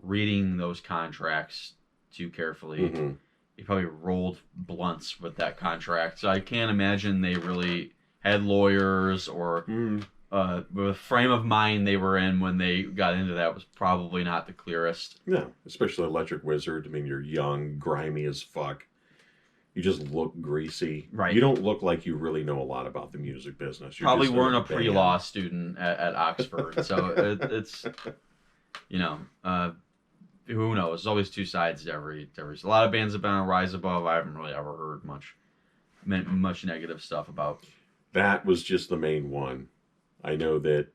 Speaker 2: reading those contracts too carefully.
Speaker 1: hmm
Speaker 2: He probably rolled blunts with that contract, so I can't imagine they really had lawyers or
Speaker 1: mm,
Speaker 2: the frame of mind they were in when they got into that was probably not the clearest.
Speaker 1: yeah, especially Electric Wizard. I mean, you're young, grimy as fuck. You just look greasy.
Speaker 2: Right.
Speaker 1: You don't look like you really know a lot about the music business. You're
Speaker 2: Probably
Speaker 1: just in
Speaker 2: weren't
Speaker 1: a
Speaker 2: a pre-law
Speaker 1: band.
Speaker 2: student at Oxford, so it's you know who knows? There's always two sides to every. A lot of bands have been on Rise Above. I haven't really ever heard much negative stuff about.
Speaker 1: That was just the main one. I know that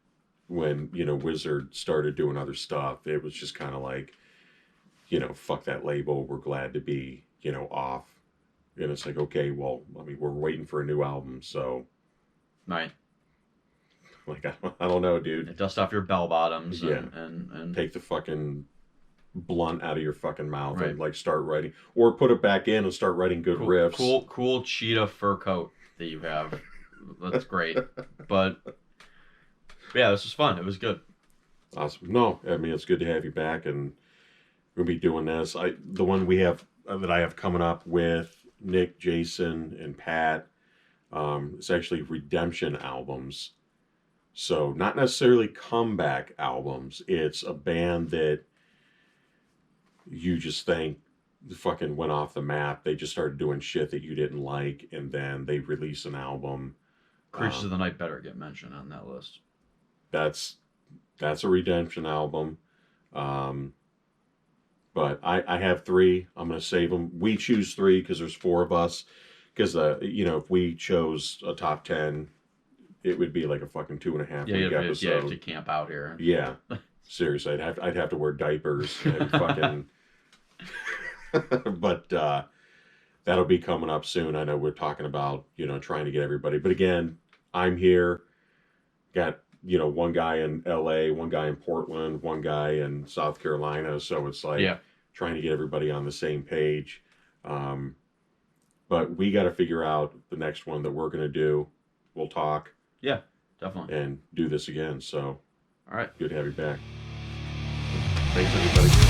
Speaker 1: when Wizard started doing other stuff, it was just kind of like, fuck that label. We're glad to be off. And it's like, okay, well, I mean, we're waiting for a new album, so
Speaker 2: Right.
Speaker 1: like, I don't know, dude.
Speaker 2: Dust off your bell bottoms
Speaker 1: Yeah,
Speaker 2: and
Speaker 1: take the fucking blunt out of your fucking mouth
Speaker 2: right.
Speaker 1: and like start writing, or put it back in and start writing good riffs.
Speaker 2: Cool cheetah fur coat that you have. That's great. But yeah, this was fun. It was good.
Speaker 1: Awesome. No, I mean, it's good to have you back, and we'll be doing this. The one we have that I have coming up with Nick, Jason, and Pat. It's actually redemption albums. So not necessarily comeback albums. It's a band that you just think fucking went off the map. They just started doing shit that you didn't like, and then they release an album.
Speaker 2: Creatures of the Night better get mentioned on that list.
Speaker 1: That's a redemption album. But I have three. I'm gonna save them. We choose three because there's four of us. Because if we chose a top 10, it would be like a fucking 2.5 week episode.
Speaker 2: You have to camp out here.
Speaker 1: Yeah, seriously, I'd have to wear diapers and fucking. But that'll be coming up soon. I know we're talking about trying to get everybody, but again, I'm here. Got one guy in L.A., one guy in Portland, one guy in South Carolina. So it's like trying to get everybody on the same page. But we got to figure out the next one that we're going to do. We'll talk.
Speaker 2: Yeah, definitely.
Speaker 1: And do this again. So,
Speaker 2: all right.
Speaker 1: Good to have you back. Thanks, everybody.